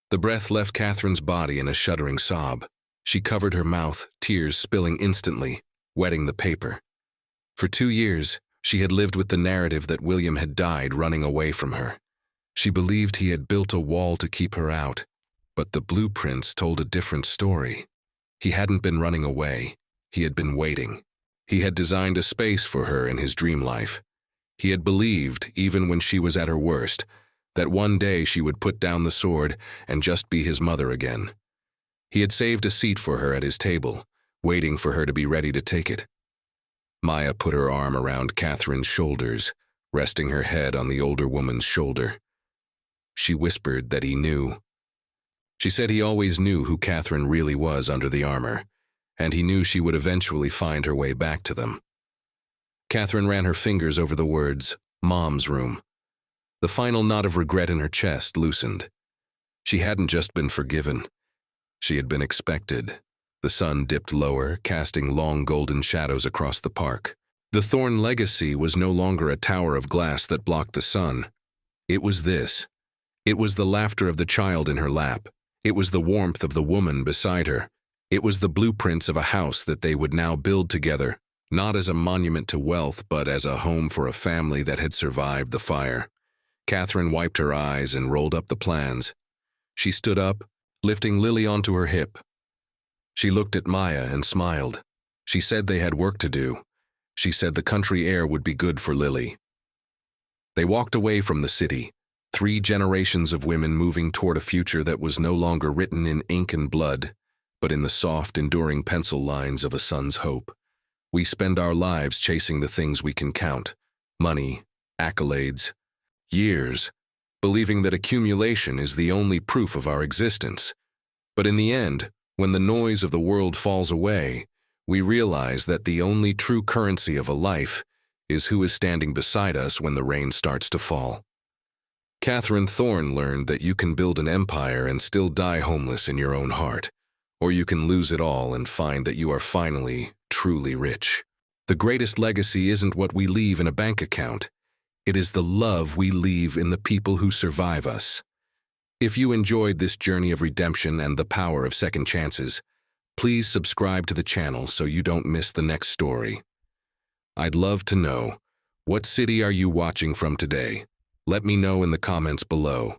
[SPEAKER 1] The breath left Catherine's body in a shuddering sob. She covered her mouth, tears spilling instantly, wetting the paper. For 2 years, she had lived with the narrative that William had died running away from her. She believed he had built a wall to keep her out, but the blueprints told a different story. He hadn't been running away. He had been waiting. He had designed a space for her in his dream life. He had believed, even when she was at her worst, that one day she would put down the sword and just be his mother again. He had saved a seat for her at his table, waiting for her to be ready to take it. Maya put her arm around Catherine's shoulders, resting her head on the older woman's shoulder. She whispered that he knew. She said he always knew who Catherine really was under the armor, and he knew she would eventually find her way back to them. Catherine ran her fingers over the words, "Mom's room." The final knot of regret in her chest loosened. She hadn't just been forgiven. She had been expected. The sun dipped lower, casting long golden shadows across the park. The Thorn legacy was no longer a tower of glass that blocked the sun. It was this. It was the laughter of the child in her lap. It was the warmth of the woman beside her. It was the blueprints of a house that they would now build together, not as a monument to wealth, but as a home for a family that had survived the fire. Catherine wiped her eyes and rolled up the plans. She stood up, lifting Lily onto her hip. She looked at Maya and smiled. She said they had work to do. She said the country air would be good for Lily. They walked away from the city, 3 generations of women moving toward a future that was no longer written in ink and blood, but in the soft, enduring pencil lines of a son's hope. We spend our lives chasing the things we can count: money, accolades, years, believing that accumulation is the only proof of our existence. But in the end, when the noise of the world falls away, we realize that the only true currency of a life is who is standing beside us when the rain starts to fall. Catherine Thorn learned that you can build an empire and still die homeless in your own heart, or you can lose it all and find that you are finally, truly rich. The greatest legacy isn't what we leave in a bank account. It is the love we leave in the people who survive us. If you enjoyed this journey of redemption and the power of second chances, please subscribe to the channel so you don't miss the next story. I'd love to know, what city are you watching from today? Let me know in the comments below.